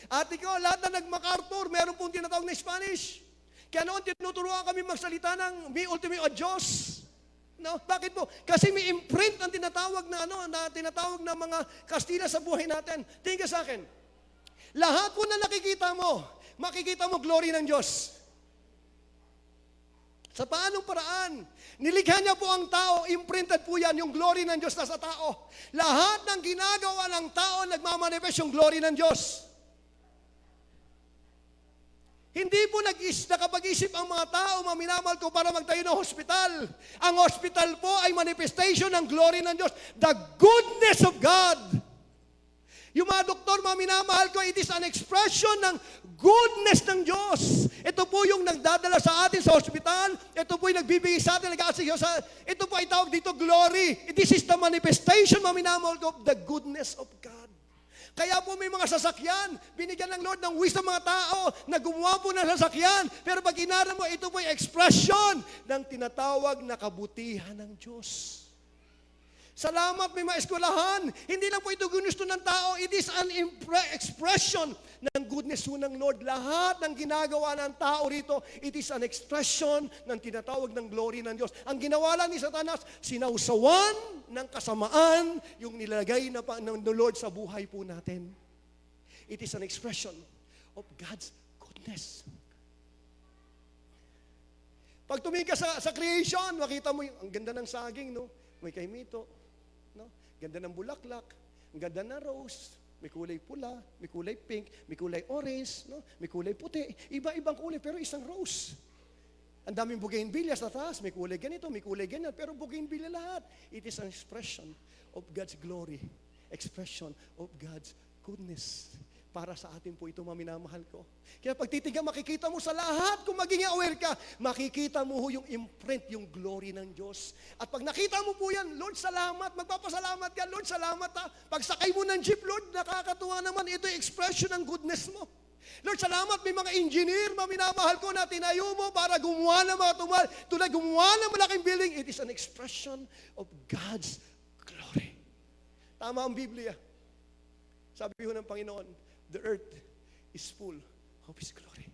Ate ko, lahat na nag-MacArthur, meron pong tinatawag na Spanish. Kaya noon, tinuturuan kami magsalita ng mi ultimo adios. No, bakit po? Kasi may imprint ang tinatawag na tinatawag na mga Kastila sa buhay natin. Tingnan sa akin. Lahat po na nakikita mo, makikita mo glory ng Diyos. Sa paanong paraan? Nilikha niya po ang tao, imprinted po yan, yung glory ng Diyos na sa tao. Lahat ng ginagawa ng tao, nagmamanifest yung glory ng Diyos. Hindi po nakapag-isip ang mga tao, maminamahal ko, para magtayo ng hospital. Ang hospital po ay manifestation ng glory ng Diyos. The goodness of God. Yung mga doktor, maminamahal ko, it is an expression ng goodness ng Diyos. Ito po yung nagdadala sa atin sa hospital. Ito po yung nagbibigay sa atin, nag-aasig sa ito po ay tawag dito glory. This is the manifestation, maminamahal ko, of the goodness of God. Kaya po may mga sasakyan, binigyan ng Lord ng wisdom mga tao na gumawa po ng sasakyan. Pero pag inaral mo, ito po ay expression ng tinatawag na kabutihan ng Diyos. Salamat, may mga eskwelahan. Hindi lang po ito gusto ng tao. It is an expression ng goodness po ng Lord. Lahat ng ginagawa ng tao rito, it is an expression ng tinatawag ng glory ng Diyos. Ang ginawa lang ni Satanas, sinausawan ng kasamaan yung nilagay ng Lord sa buhay po natin. It is an expression of God's goodness. Pag tumingin ka sa creation, makita mo ang ganda ng saging, no? May kaimito. No? Ganda ng bulaklak, ang ganda ng rose, may kulay pula, may kulay pink, may kulay orange, no? May kulay puti, iba-ibang kulay pero isang rose. Ang daming bougainvillea sa taas, may kulay ganito, may kulay ganyan, pero bougainvillea lahat. It is an expression of God's glory, expression of God's goodness. Para sa atin po ito, maminamahal ko. Kaya pag titignan, makikita mo sa lahat, kung maging aware ka, makikita mo yung imprint, yung glory ng Diyos. At pag nakita mo po yan, Lord, salamat, magpapasalamat ka, Lord, salamat ha. Pag sakay mo ng jeep, Lord, nakakatuwa naman, ito yung expression ng goodness mo. Lord, salamat, may mga engineer, maminamahal ko na tinayo mo para gumawa ng mga tulad gumawa ng malaking building. It is an expression of God's glory. Tama ang Biblia. Sabi ko ng Panginoon, the earth is full of His glory.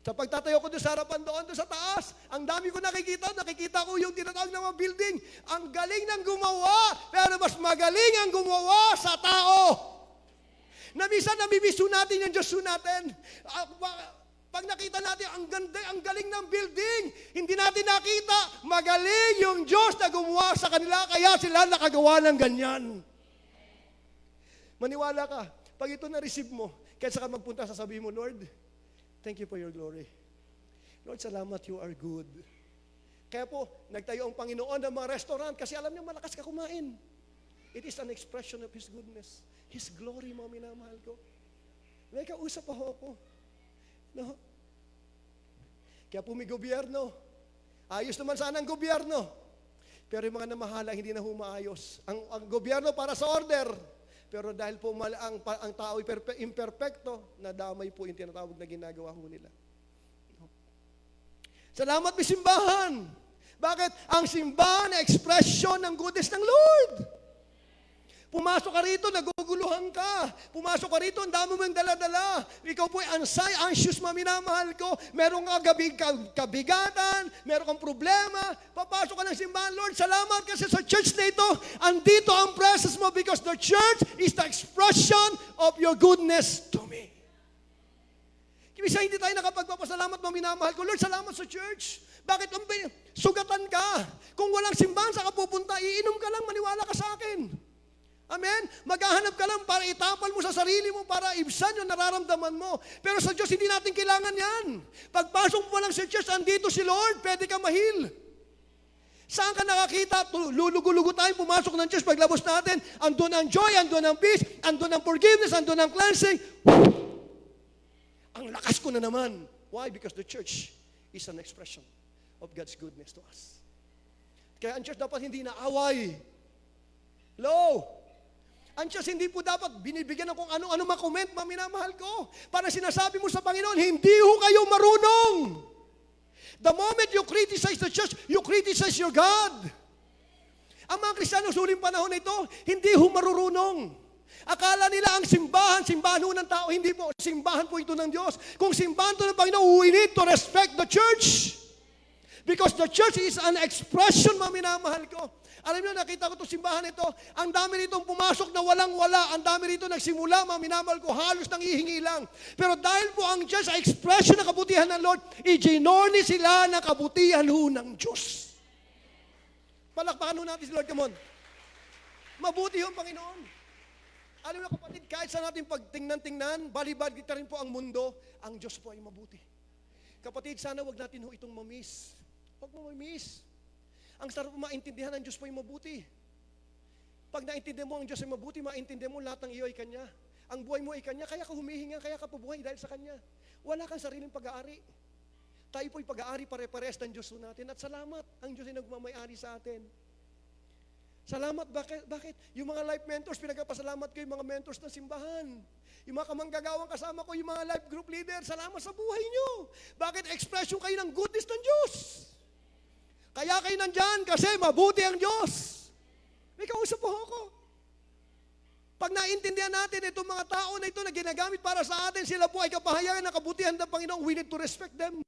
Sa pagtatayo ko doon sa harapan doon sa taas, ang dami ko nakikita ko yung tinatawag ng mga building. Ang galing ng gumawa, pero mas magaling ang gumawa sa tao. Na minsan namimiss natin yung Diyos natin. Pag nakita natin, ang ganda, ang galing ng building, hindi natin nakita, magaling yung Diyos na gumawa sa kanila, kaya sila nakagawa ng ganyan. Maniwala ka, pag ito na-receive mo, kaysa ka magpunta, sasabihin mo, Lord, thank you for your glory. Lord, salamat, you are good. Kaya po, nagtayo ang Panginoon ng mga restaurant kasi alam niyo, malakas ka kumain. It is an expression of His goodness. His glory, mga minamahal ko. May kausap ako. No? Kaya po may gobyerno. Ayos naman sana ang gobyerno. Pero yung mga namahala, hindi na humaayos. Ang gobyerno para sa order. Pero dahil po ang tao imperfecto, nadamay po yung tinatawag na ginagawa ho nila. Salamat, may simbahan. Bakit? Ang simbahan na expression ng goodness ng Lord. Pumasok ka rito, naguguluhan ka. Pumasok ka rito, ang dami mo yung dala-dala. Ikaw po ay anxious, maminamahal ko. Meron ka kabigatan, meron kang problema. Papasok ka ng simbahan, Lord, salamat kasi sa church na ito, andito ang presence mo because the church is the expression of your goodness to me. Kaya hindi tayo nakapagpapasalamat, maminamahal ko. Lord, salamat sa church. Bakit? Sugatan ka. Kung walang simbahan, saan ka pupunta? Iinom ka lang, maniwala ka sa akin. Amen? Maghahanap ka lang para itapal mo sa sarili mo, para ibsan yung nararamdaman mo. Pero sa Diyos, hindi natin kailangan yan. Pagpasok mo lang sa church, andito si Lord, pwede ka mahil. Saan ka nakakita? Lulugo-lugo tayo, pumasok ng church, paglabos natin, andun ang joy, andun ang peace, andun ang forgiveness, andun ang cleansing. Ang lakas ko na naman. Why? Because the church is an expression of God's goodness to us. Kaya ang church dapat hindi naaway. Hello? Ang Diyos hindi po dapat binibigyan ng kung ano-ano makomment, maminamahal ko. Para sinasabi mo sa Panginoon, hindi ho kayo marunong. The moment you criticize the church, you criticize your God. Ang mga Kristiyano sa huling panahon na ito, hindi ho marurunong. Akala nila ang simbahan ho ng tao. Hindi po, simbahan po ito ng Diyos. Kung simbahan ito ng Panginoon, we need to respect the church. Because the church is an expression, mga minamahal ko. Alam niyo, nakita ko itong simbahan ito, ang dami nitong pumasok na walang-wala, ang dami rito nagsimula, mga minamahal ko, halos nangihingi lang. Pero dahil po ang church ay expression ng kabutihan ng Lord, i-ginorni sila ng kabutihan ho ng Diyos. Palakpakan ho natin si Lord, come on. Mabuti ho ang Panginoon. Alam niyo kapatid, kahit sa natin pagtingnan-tingnan, balibad kita rin po ang mundo, ang Diyos po ay mabuti. Kapatid, sana wag natin ho itong mamiss. Wag mo mamiss. Ang sarap maintindihan ng Diyos po ay mabuti. Pag naintindihan mo ang Diyos ay mabuti, maintindihan mo lahat ng iyo ay Kanya. Ang buhay mo ay Kanya, kaya ka humihinga, kaya ka pabuhay dahil sa Kanya. Wala kang sariling pag-aari. Tayo po'y pag-aari pare-pares ng Diyos natin. At salamat, ang Diyos ay nagmamayari sa atin. Salamat, bakit? Yung mga life mentors, pinagpapasalamat ko yung mga mentors ng simbahan. Yung mga kamanggagawang kasama ko, yung mga life group leader, salamat sa buhay nyo. Bakit? Expression kayo ng goodness ng Diyos. Kaya kayo nandyan kasi mabuti ang Diyos. May kausap po ako. Pag naintindihan natin itong mga tao na ito na ginagamit para sa atin, sila po ay kapahayagan ng kabutihan ng Panginoon, we need to respect them.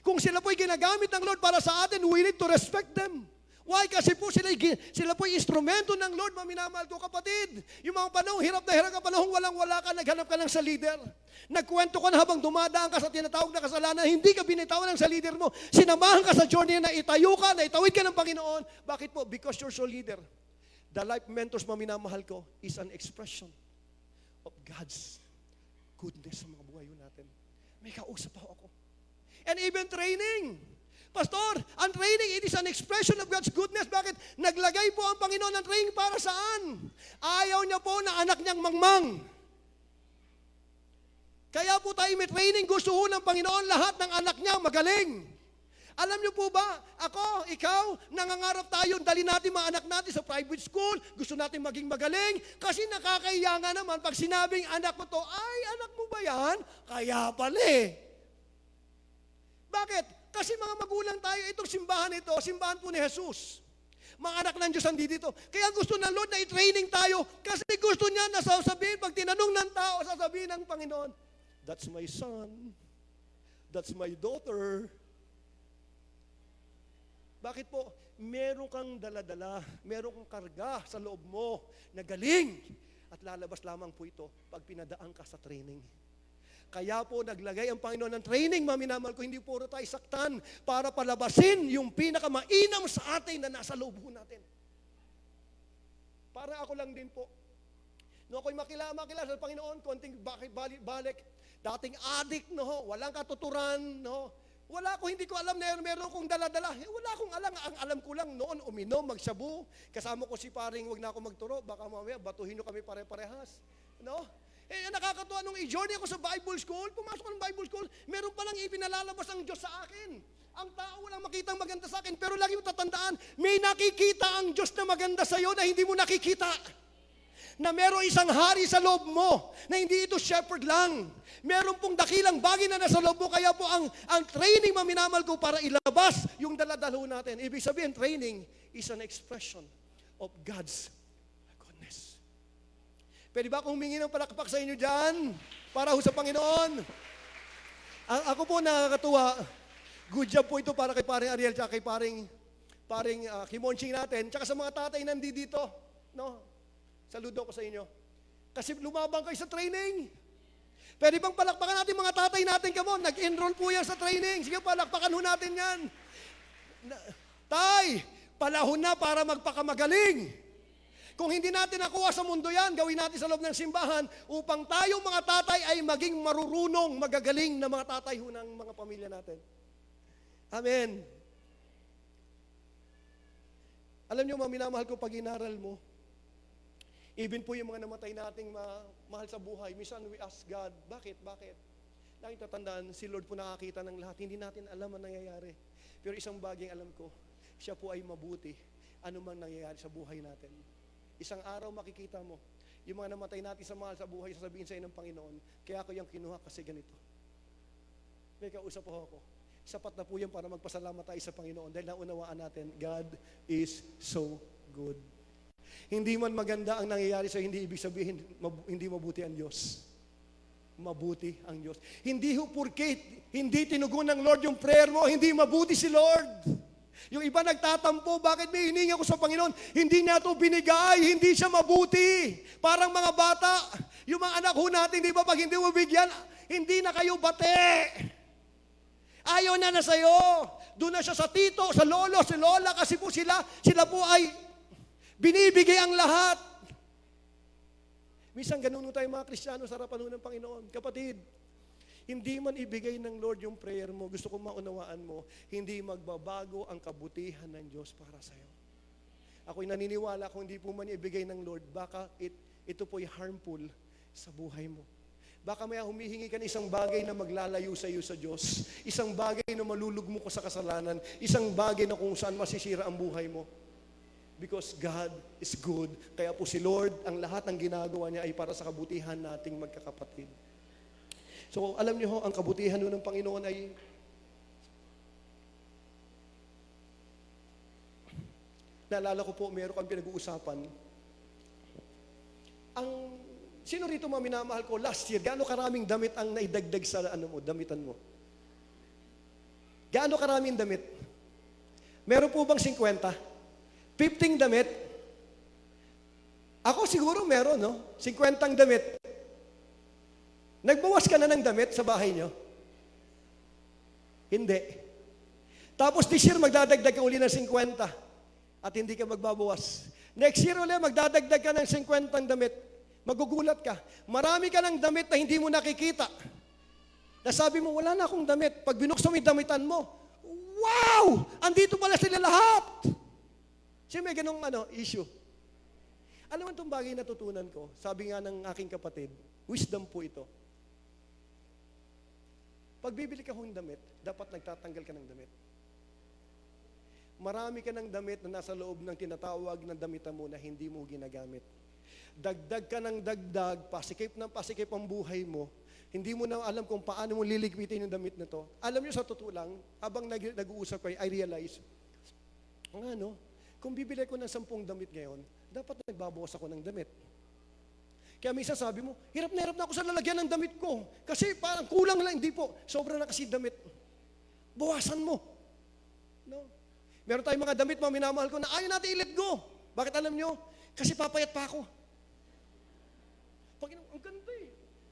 Kung sila po ay ginagamit ng Lord para sa atin, we need to respect them. Why? Kasi po sila po ay instrumento ng Lord, maminamahal ko kapatid. Yung mga panahong hirap na hirap ka, panahong walang-wala ka, naghanap ka lang sa leader. Nagkwento ka na habang dumadaan ka sa tinatawag na kasalanan, hindi ka binitawan lang sa leader mo. Sinamahan ka sa journey na itayo ka, na itawid ka ng Panginoon. Bakit po? Because you're so leader. The life mentors, maminamahal ko, is an expression of God's goodness sa mga buhay natin. May kausap ako. And even training. Pastor, ang training, it is an expression of God's goodness. Bakit? Naglagay po ang Panginoon ng training para saan? Ayaw niya po na anak niyang mangmang. Kaya po tayo may training, gusto ho ng Panginoon lahat ng anak niya magaling. Alam niyo po ba, ako, ikaw, nangangarap tayo, dali natin mga anak natin sa private school, gusto natin maging magaling, kasi nakakahiya nga naman pag sinabing anak mo to, ay, anak mo ba yan? Kaya pala eh. Bakit? Kasi mga magulang tayo, itong simbahan ito, simbahan po ni Jesus. Mga anak ng Diyos hindi dito. Kaya gusto ng Lord na i-training tayo kasi gusto niya na sasabihin, pag tinanong ng tao, sasabihin ng Panginoon, that's my son, that's my daughter. Bakit po? Meron kang dala-dala, meron kang karga sa loob mo na galing. At lalabas lamang po ito pag pinadaan ka sa training. Kaya po naglagay ang Panginoon ng training, maminamal ko, hindi puro tayo saktan para palabasin yung pinakamainam sa atin na nasa loob natin. Para ako lang din po. No, ako'y makilala sa Panginoon, konting balik, dating addict, no, walang katuturan, no, hindi ko alam na meron akong dala-dala. Wala akong alam. Ang alam ko lang noon, uminom, magsabu. Kasama ko si paring, wag na ako magturo, baka mamaya batuhin nyo kami pare-parehas. No? Nakakatuwa nung i-journey ako sa Bible school, pumasok ako ng Bible school, meron palang ipinalalabas ang Diyos sa akin. Ang tao walang makitang maganda sa akin, pero lagi mo tatandaan, may nakikita ang Diyos na maganda sa iyo na hindi mo nakikita. Na meron isang hari sa loob mo, na hindi ito shepherd lang. Meron pong dakilang bagay na nasa loob mo, kaya po ang training, maminamal ko, para ilabas yung daladalo natin. Ibig sabihin, training is an expression of God's goodness. Pwede ba akong humingi ng palakpak sa inyo dyan? Para ho sa Panginoon. Ako po nakakatuwa. Good job po ito para kay paring Ariel at kay paring Kimonching natin. Tsaka sa mga tatay nandito. No? Saludo ko sa inyo. Kasi lumabang kayo sa training. Pwede bang palakpakan natin mga tatay natin, come on, nag-enroll po yan sa training. Sige, palakpakan ho natin yan. Tay, palahon na para magpakamagaling. Kung hindi natin nakuha sa mundo yan, gawin natin sa loob ng simbahan upang tayong mga tatay ay maging marurunong, magagaling na mga tatay ho ng mga pamilya natin. Amen. Alam niyo, minamahal ko pag inaral mo, even po yung mga namatay nating mahal sa buhay, minsan we ask God, bakit? Laging tatandaan, si Lord po nakakita ng lahat. Hindi natin alam ang nangyayari. Pero isang bagay alam ko, siya po ay mabuti anumang nangyayari sa buhay natin. Isang araw makikita mo, yung mga namatay natin sa mahal sa buhay, sasabihin sa inyo ng Panginoon, kaya ako yung kinuha kasi ganito. May kausap po ako. Sapat na po yan para magpasalamat tayo sa Panginoon dahil naunawaan natin, God is so good. Hindi man maganda ang nangyayari sa hindi ibig sabihin, hindi mabuti ang Diyos. mabuti ang Diyos. Hindi ho porke hindi tinugon ng Lord yung prayer mo, hindi mabuti si Lord. Yung iba nagtatampo, bakit may hininga ko sa Panginoon? Hindi niya ito binigay, hindi siya mabuti. Parang mga bata, yung mga anak ho natin, di ba, pag hindi mo bigyan, hindi na kayo bate. Ayaw na sa'yo. Doon na siya sa tito, sa lolo, sa lola, kasi po sila po ay binibigay ang lahat. Minsan ganun tayo mga Kristiyano sa harapan ng Panginoon. Kapatid, hindi man ibigay ng Lord yung prayer mo, gusto kong maunawaan mo, hindi magbabago ang kabutihan ng Diyos para sa'yo. Ako'y naniniwala kung hindi po man ibigay ng Lord, baka ito po'y harmful sa buhay mo. Baka may humihingi ka ng isang bagay na maglalayo sa iyo sa Diyos, isang bagay na malulugmo ka sa kasalanan, isang bagay na kung saan masisira ang buhay mo. Because God is good. Kaya po si Lord, ang lahat ng ginagawa niya ay para sa kabutihan nating magkakapatid. So, alam niyo ho, ang kabutihan ng Panginoon ay naalala ko po, meron kang pinag-uusapan. Sino rito mga minamahal ko last year, gaano karaming damit ang naidagdag sa damitan mo? Gaano karaming damit? Meron po bang 50? 15 damit? Ako siguro meron, no? 50 damit. Nagbawas ka na ng damit sa bahay nyo? Hindi. Tapos this year, magdadagdag ka uli ng 50 at hindi ka magbabawas. Next year uli, magdadagdag ka ng 50 damit. Magugulat ka. Marami ka ng damit na hindi mo nakikita. Nasabi mo, wala na akong damit. Pag binuksan mo yung damitan mo, wow! Andito pala sila lahat. Siya may ganong issue. Alam mo itong bagay na natutunan ko, sabi nga ng aking kapatid, wisdom po ito. Pag bibili ka ng damit, dapat nagtatanggal ka ng damit. Marami ka ng damit na nasa loob ng tinatawag na damitan mo na hindi mo ginagamit. Dagdag ka ng dagdag, pasikip ng pasikip ang buhay mo, hindi mo na alam kung paano mo liligpitin yung damit na to. Alam niyo sa totoo lang, habang nag-uusap kayo, I realize, kung bibili ko ng 10 damit ngayon, dapat nagbabawas ako ng damit. Kaya minsan sabi mo, hirap na ako sa lalagyan ng damit ko. Kasi parang kulang lang, hindi po. Sobra na kasi damit. Bawasan mo. No? Meron tayong mga damit, mga minamahal ko, na ayaw natin i-let go. Bakit alam nyo? Kasi papayat pa ako. Ang ganda eh.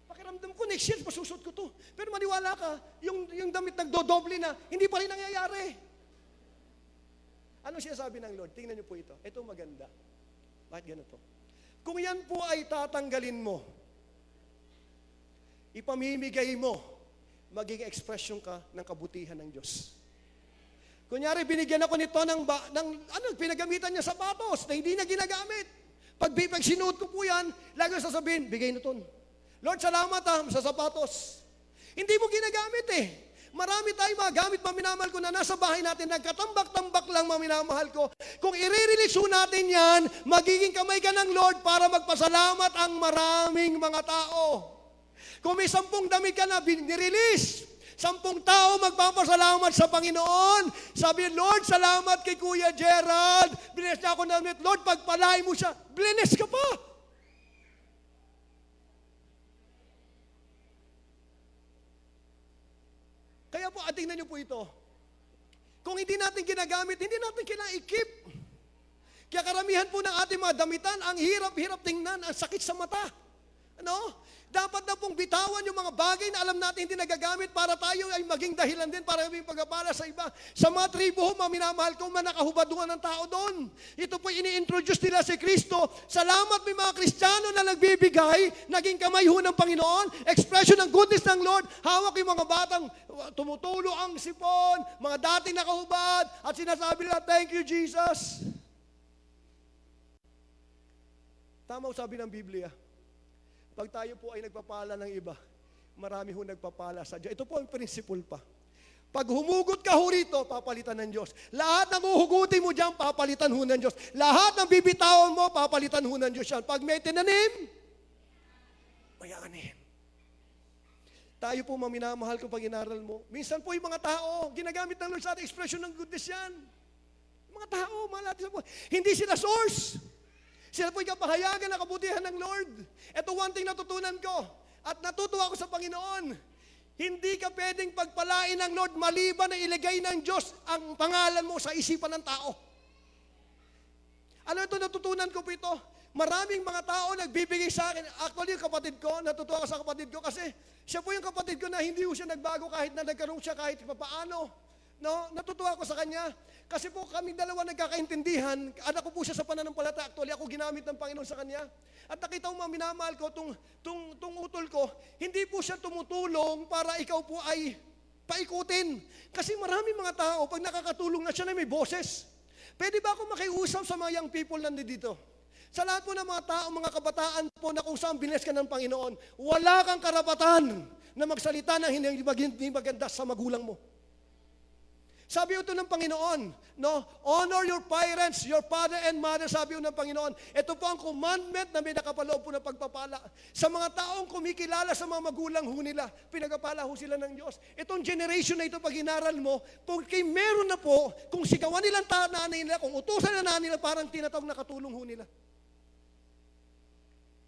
Pakiramdam ko, next year, pasusot ko to. Pero maniwala ka, yung damit nagdodoble na, hindi pa rin nangyayari. Ano siya sabi ng Lord? Tingnan niyo po ito. Ito maganda. Bakit ganito? Kung yan po ay tatanggalin mo, ipamimigay mo, maging expression ka ng kabutihan ng Diyos. Kunyari, binigyan ako nito ng pinagamitan niya sapatos na hindi na ginagamit. Pag sinuot ko po yan, lagi sasabihin, bigay na ton. Lord, salamat sa sapatos. Hindi mo ginagamit eh. Marami tayong mga gamit, maminamahal ko, na nasa bahay natin, nagkatambak-tambak lang, maminamahal ko. Kung i-release natin yan, magiging kamay ka ng Lord para magpasalamat ang maraming mga tao. Kung may 10 damit ka na nirelease, 10 tao magpapasalamat sa Panginoon. Sabi, Lord, salamat kay Kuya Gerald. Bless niya ako ng damit. Lord, pagpalain mo siya. Bless ka pa. Kaya po, tingnan niyo po ito. Kung hindi natin ginagamit, hindi natin kailangan i-keep. Kaya karamihan po ng ating mga damitan, ang hirap-hirap tingnan, ang sakit sa mata. Dapat na pong bitawan yung mga bagay na alam natin hindi nagagamit para tayo ay maging dahilan din para maging pagpapala sa iba. Sa mga tribo, minamahal ko, nakahubadungan ng tao doon. Ito po ini-introduce nila si Kristo. Salamat may mga Kristiyano na nagbibigay, naging kamay ho ng Panginoon, expression ng goodness ng Lord, hawak yung mga batang tumutulo ang sipon, mga dating nakahubad, at sinasabi nila, thank you, Jesus. Tama sabi ng Biblia. Pag tayo po ay nagpapala ng iba, marami ho nagpapala sa Diyos. Ito po ang principle pa. Pag humugot ka ho rito, papalitan ng Diyos. Lahat ng uhugutin mo dyan, papalitan ho ng Diyos. Lahat ng bibitawan mo, papalitan ho ng Diyos yan. Pag may tinanim, may anin. Tayo po, maminamahal ko pag inaral mo. Minsan po yung mga tao, ginagamit ng Lord sa ating expression ng goodness yan. Mga tao, malati sa po. Hindi sila source. Sila po ikapahayagan na kabutihan ng Lord. Ito one thing natutunan ko. At natutuwa ako sa Panginoon. Hindi ka pwedeng pagpalain ng Lord maliban na ilagay ng Diyos ang pangalan mo sa isipan ng tao. Ano ito, natutunan ko po ito? Maraming mga tao nagbibigay sa akin. Actually, yung kapatid ko, natutuwa ako sa kapatid ko kasi siya po yung kapatid ko na hindi po siya nagbago kahit na nagkaroon siya kahit papaano. No, natutuwa ako sa kanya. Kasi po kami dalawa nagkakaintindihan. Anak ko po siya sa pananampalataya. Actually, ako ginamit ng Panginoon sa kanya. At nakita mo, minamahal ko, tung utol ko, hindi po siya tumutulong para ikaw po ay paikutin. Kasi marami mga tao, pag nakakatulong na siya na may boses. Pwede ba ako makiusap sa mga young people nandito? Sa lahat po ng mga tao, mga kabataan po na kung saan bless ka ng Panginoon, wala kang karapatan na magsalita ng hindi maganda sa magulang mo. Sabi ito ng Panginoon, no? Honor your parents, your father and mother, sabi ito ng Panginoon. Ito po ang commandment na may nakapaloob po ng pagpapala. Sa mga taong kumikilala sa mga magulang ho nila, pinagpapala ho sila ng Diyos. Itong generation na ito, pag inaral mo, porque meron na po, kung sigawan nilang nanay nila, kung utusan na nanay nila, parang tinatawag na katulong ho nila.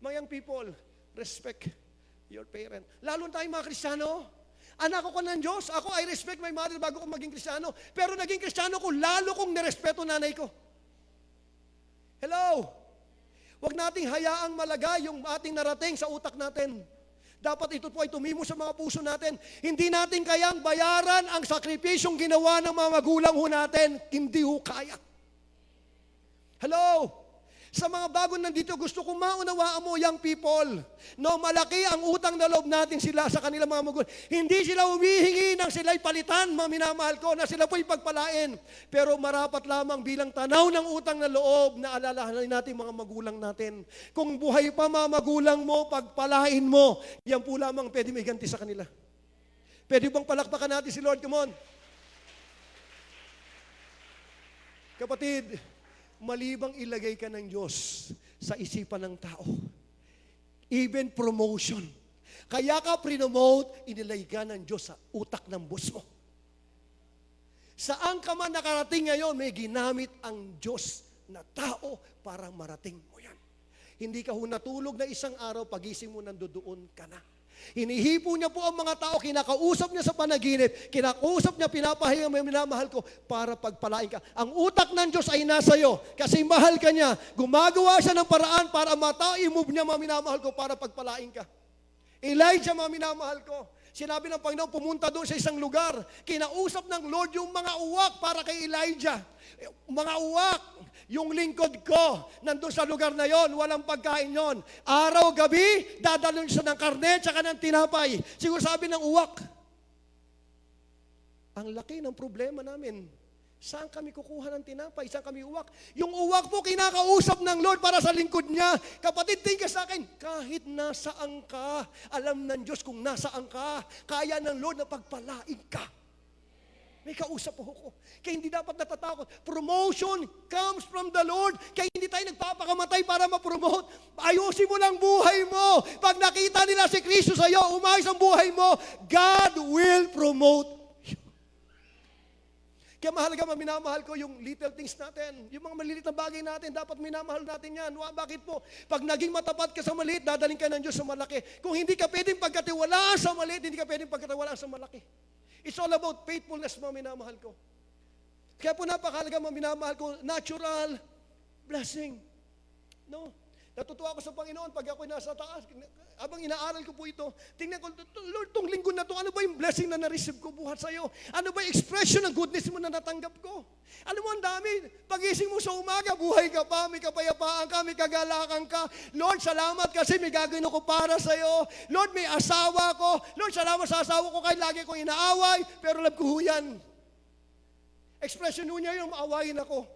Mga young people, respect your parent. Lalo tayong mga Kristiyano, anak ko ng Diyos, ako I respect my mother bago ko maging Kristiyano. Pero naging Kristiyano ko, lalo kong nirespeto nanay ko. Hello? Huwag nating hayaang malagay yung ating narating sa utak natin. Dapat ito po ay tumimo sa mga puso natin. Hindi natin kayang bayaran ang sakripisyong ginawa ng mga magulang ho natin. Hindi ho kaya. Hello? Sa mga bago nandito, gusto kong maunawaan mo, young people, no, malaki ang utang na loob natin sila sa kanilang mga magulang. Hindi sila humihingi ng sila'y palitan, mga minamahal ko, na sila po'y pagpalain. Pero marapat lamang bilang tanaw ng utang na loob na alalahanin natin mga magulang natin. Kung buhay pa mga magulang mo, pagpalain mo, yan po lamang pwede may ganti sa kanila. Pwede bang palakpakan natin si Lord? Come on. Kapatid, malibang ilagay ka ng Diyos sa isipan ng tao. Even promotion. Kaya ka promote, inilagay ka ng Diyos sa utak ng boss mo. Saan ka man nakarating ngayon, may ginamit ang Diyos na tao para marating mo yan. Hindi ka natulog na isang araw, pagising mo nandoon ka na. Hinihipo niya po ang mga tao, kinakausap niya sa panaginip, kinakausap niya, pinapahinga mo, minamahal ko, para pagpalain ka. Ang utak ng Diyos ay nasa iyo, kasi mahal ka niya. Gumagawa siya ng paraan para mata-i-move niya, mga minamahal ko, para pagpalain ka. Elijah, mga minamahal ko, sinabi ng Panginoon, pumunta doon sa isang lugar, kinausap ng Lord yung mga uwak para kay Elijah. Mga uwak, yung lingkod ko, nandun sa lugar na yon, walang pagkain yon. Araw, gabi, dadalhin siya ng karne, tsaka ng tinapay. Siguro sabi ng uwak, ang laki ng problema namin. Saan kami kukuha ng tinapay? Saan kami uwak? Yung uwak po, kinakausap ng Lord para sa lingkod niya. Kapatid, tingin ka sa akin, kahit nasaan ka, alam ng Diyos kung nasaan ka, kaya ng Lord na pagpalain ka. May kausap po ako. Kaya hindi dapat natatakot. Promotion comes from the Lord. Kaya hindi tayo nagpapakamatay para ma-promote. Ayusin mo lang buhay mo. Pag nakita nila si Kristo sa iyo, umayos ang buhay mo, God will promote you. Kaya mahalaga, minamahal ko yung little things natin. Yung mga maliliit na bagay natin, dapat minamahal natin yan. Bakit po? Pag naging matapat ka sa maliit, dadaling ka ng Diyos sa malaki. Kung hindi ka pwedeng pagkatiwalaan sa maliit, hindi ka pwedeng pagkatiwalaan sa malaki. It's all about faithfulness, mga minamahal ko. Kaya po napakahalaga, mga minamahal ko, natural blessing. No? Natutuwa ako sa Panginoon pag ako'y nasa taas. Habang inaaral ko po ito, tingnan ko, Lord, tong linggo na to, ano ba yung blessing na na-receive ko buhat sa iyo? Ano ba yung expression ng goodness mo na natanggap ko? Alam mo, ang dami. Pagising mo sa umaga, buhay ka pa, may kapayapaan ka, may kagalakan ka. Lord, salamat kasi may gagawin ako para sa iyo. Lord, may asawa ko. Lord, salamat sa asawa ko kahit lagi kong inaaway, pero love ko yan. Expression niya yung maawayin ako.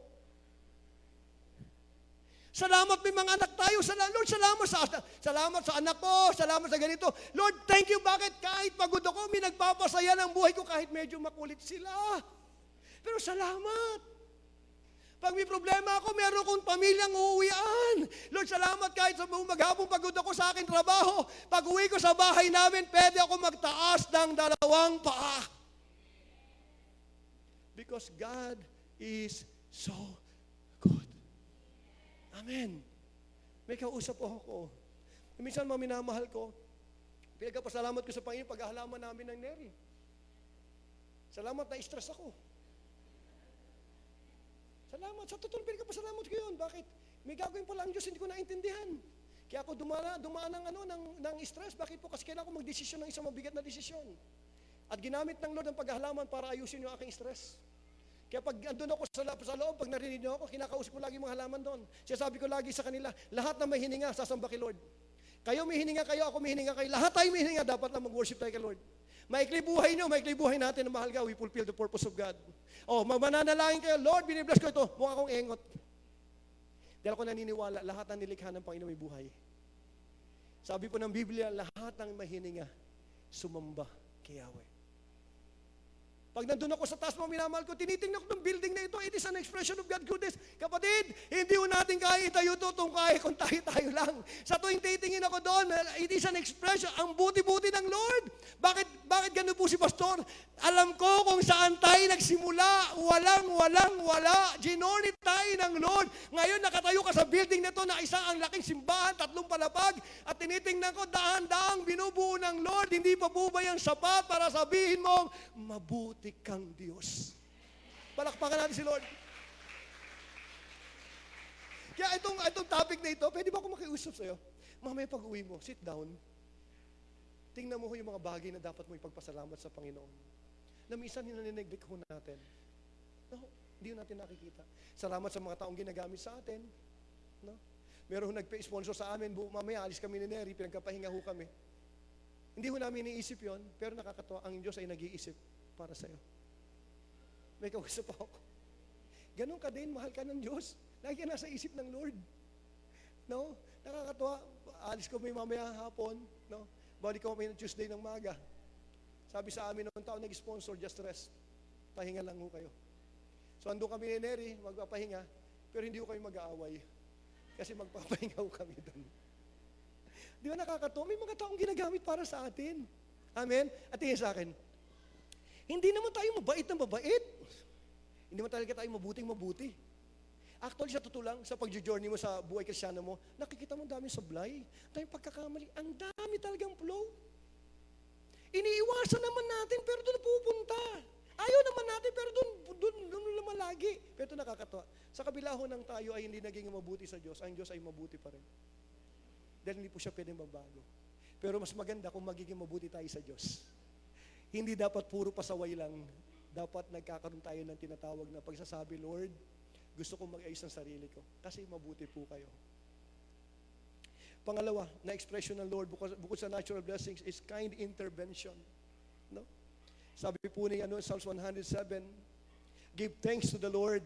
Salamat, may mga anak tayo. Lord, salamat sa anak ko. Salamat sa ganito. Lord, thank you. Bakit? Kahit pagod ako, may nagpapasaya ng buhay ko kahit medyo makulit sila. Pero salamat. Pag may problema ako, meron akong pamilyang uuwian. Lord, salamat kahit sa maghapong pagod ako sa aking trabaho. Pag uwi ko sa bahay namin, pwede ako magtaas ng 2 paa. Because God is so good. Amen. May kausap po ako. Minsan mga minamahal ko, Pinagpapasalamat ko sa Panginoon paghahalaman namin ng Neri. Salamat na stress ako. Salamat. Sa totoo, pinagpapasalamat ko yun. Bakit? May gagawin pala ang Diyos, hindi ko naintindihan. Kaya ako dumaan ng stress. Bakit po? Kasi kailangan ko magdesisyon ng isang mabigat na desisyon. At ginamit ng Lord ang paghahalaman para ayusin yung aking stress. Kaya pag andun ako sa loob, pag narinig niyo ako, kinakausap ko lagi mga halaman doon. Sabi ko lagi sa kanila, lahat na may hininga, sasamba kay Lord. Kayo may hininga kayo, ako may hininga kayo. Lahat tayo may hininga, dapat na mag-worship tayo kay Lord. Maikli buhay niyo, maikli buhay natin na mahal ka, we fulfill the purpose of God. Mananalangin kayo, Lord, binibless ko ito, mukha akong engot. Dahil ako naniniwala, lahat ng nilikha ng Panginoon may buhay. Sabi po ng Biblia, lahat ng mahininga, sumamba kay Yahweh. Pag nandun ako sa taas mo, minamahal ko, tinitingnan ko ng building na ito, it is an expression of God's goodness. Kapatid, hindi ko natin kaya itayo ito kung kaya kung tayo lang. Sa tuwing titingin ako doon, it is an expression, ang buti-buti ng Lord. Bakit ganun po si Pastor? Alam ko kung saan tayo nagsimula, wala. Ginornit tayo ng Lord. Ngayon, nakatayo ka sa building na ito na isang ang laking simbahan, 3 palapag, at tinitingnan ko, dahan-dahang binubuo ng Lord, hindi pa po ba yung sapat para sabihin mong, mabuti kang Diyos. Palakpakan natin si Lord. Kaya itong topic na ito, pwede ba ako makiusap sa'yo? Mamaya pag-uwi mo, sit down. Tingnan mo yung mga bagay na dapat mo ipagpasalamat sa Panginoon. Na minsan nineneglect ho natin. No, hindi natin nakikita. Salamat sa mga taong ginagamit sa atin. No? Meron nagpa-sponsor sa amin, mamaya alis kami ni Neri, pinagkapahinga ho kami. Hindi ho namin iniisip yon, pero nakakatawa, ang Diyos ay nag-iisip para sa'yo. May kausap ako. Ganon ka din, mahal ka ng Diyos. Lagi ka nasa isip ng Lord. No? Nakakatawa, alis ko may mamaya hapon, no? Balik ko may Tuesday ng maga. Sabi sa amin noong taon nag-sponsor, just rest. Pahinga lang ho kayo. So ando kami ni Neri, magpapahinga, pero hindi ho kami mag-aaway. Kasi magpapahinga ho kami doon. Di ba nakakatawa? May mga taong ginagamit para sa atin. Amen? At tingin sa akin, hindi naman tayo mabait na mabait. Hindi naman talaga tayo mabuting-mabuti. Actually, sa totoo lang, sa pag-journey mo sa buhay kristyano mo, nakikita mo daming sablay, daming pagkakamali, ang dami talagang flow. Iniiwasan naman natin, pero doon pupunta. Ayaw naman natin, pero doon naman lagi. Pero ito nakakatawa. Sa kabila ho ng tayo ay hindi naging mabuti sa Diyos, ang Diyos ay mabuti pa rin. Dahil hindi po siya pwedeng magbago. Pero mas maganda kung magiging mabuti tayo sa Diyos. Hindi dapat puro pasaway lang. Dapat nagkakaroon tayo ng tinatawag na pagsasabi, Lord, gusto kong mag-ayos ng sarili ko. Kasi mabuti po kayo. Pangalawa, na expression ng Lord bukod sa natural blessings is kind intervention. No? Sabi po ni Psalms 107, give thanks to the Lord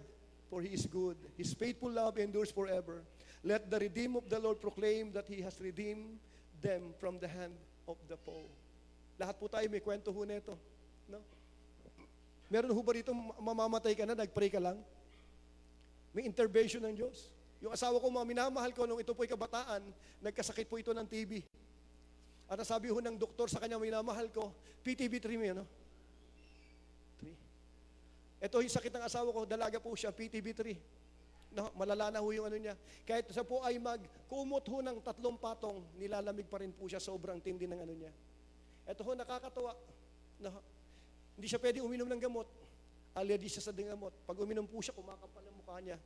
for He is good. His faithful love endures forever. Let the redeemed of the Lord proclaim that He has redeemed them from the hand of the foe. Lahat po tayo may kwento ho nito. No? Meron ho ba rito mamamatay ka na, nag-pray ka lang? May intervention ng Diyos. Yung asawa ko, minamahal ko, nung ito po'y kabataan, nagkasakit po ito ng TB. At sabi ho ng doktor sa kanya, minamahal ko, PTB3 mo yun, no? 3. Ito yung sakit ng asawa ko, dalaga po siya, PTB3. No, malala na ho yung ano niya. Kahit sa po ay kumot ho ng 3 patong, nilalamig pa rin po siya, sobrang tindi ng ano niya. Ito ho, nakakatawa. No, hindi siya pwedeng uminom ng gamot. Allergy siya sa gamot. Pag uminom po siya, kumakapal ang mukha niya.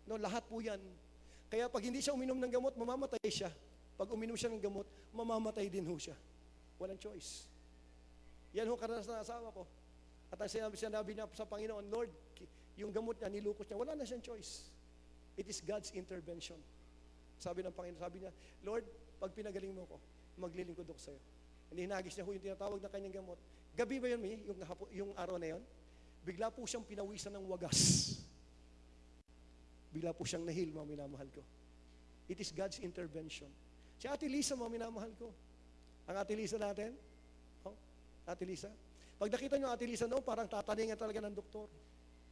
No, lahat po yan. Kaya pag hindi siya uminom ng gamot, mamamatay siya. Pag uminom siya ng gamot, mamamatay din ho siya. Walang choice. Yan ho karanasan ng asawa ko. At ang sinabi niya sa Panginoon, Lord, yung gamot niya, nilukos niya, wala na siyang choice. It is God's intervention. Sabi ng Panginoon, sabi niya, Lord, pag pinagaling mo ko, maglilingkod ako sa'yo. Hindi hinagis niya ho yung tinatawag na kanyang gamot. Gabi ba yun, yung araw na yun? Bigla po siyang pinawisan ng wagas. Bigla po siyang nahil, mga minamahal ko. It is God's intervention. Si Ate Lisa, mga minamahal ko. Ang Ate Lisa natin, Ate Lisa. Pag nakita niyo Ate Lisa noon, parang tataningan talaga ng doktor.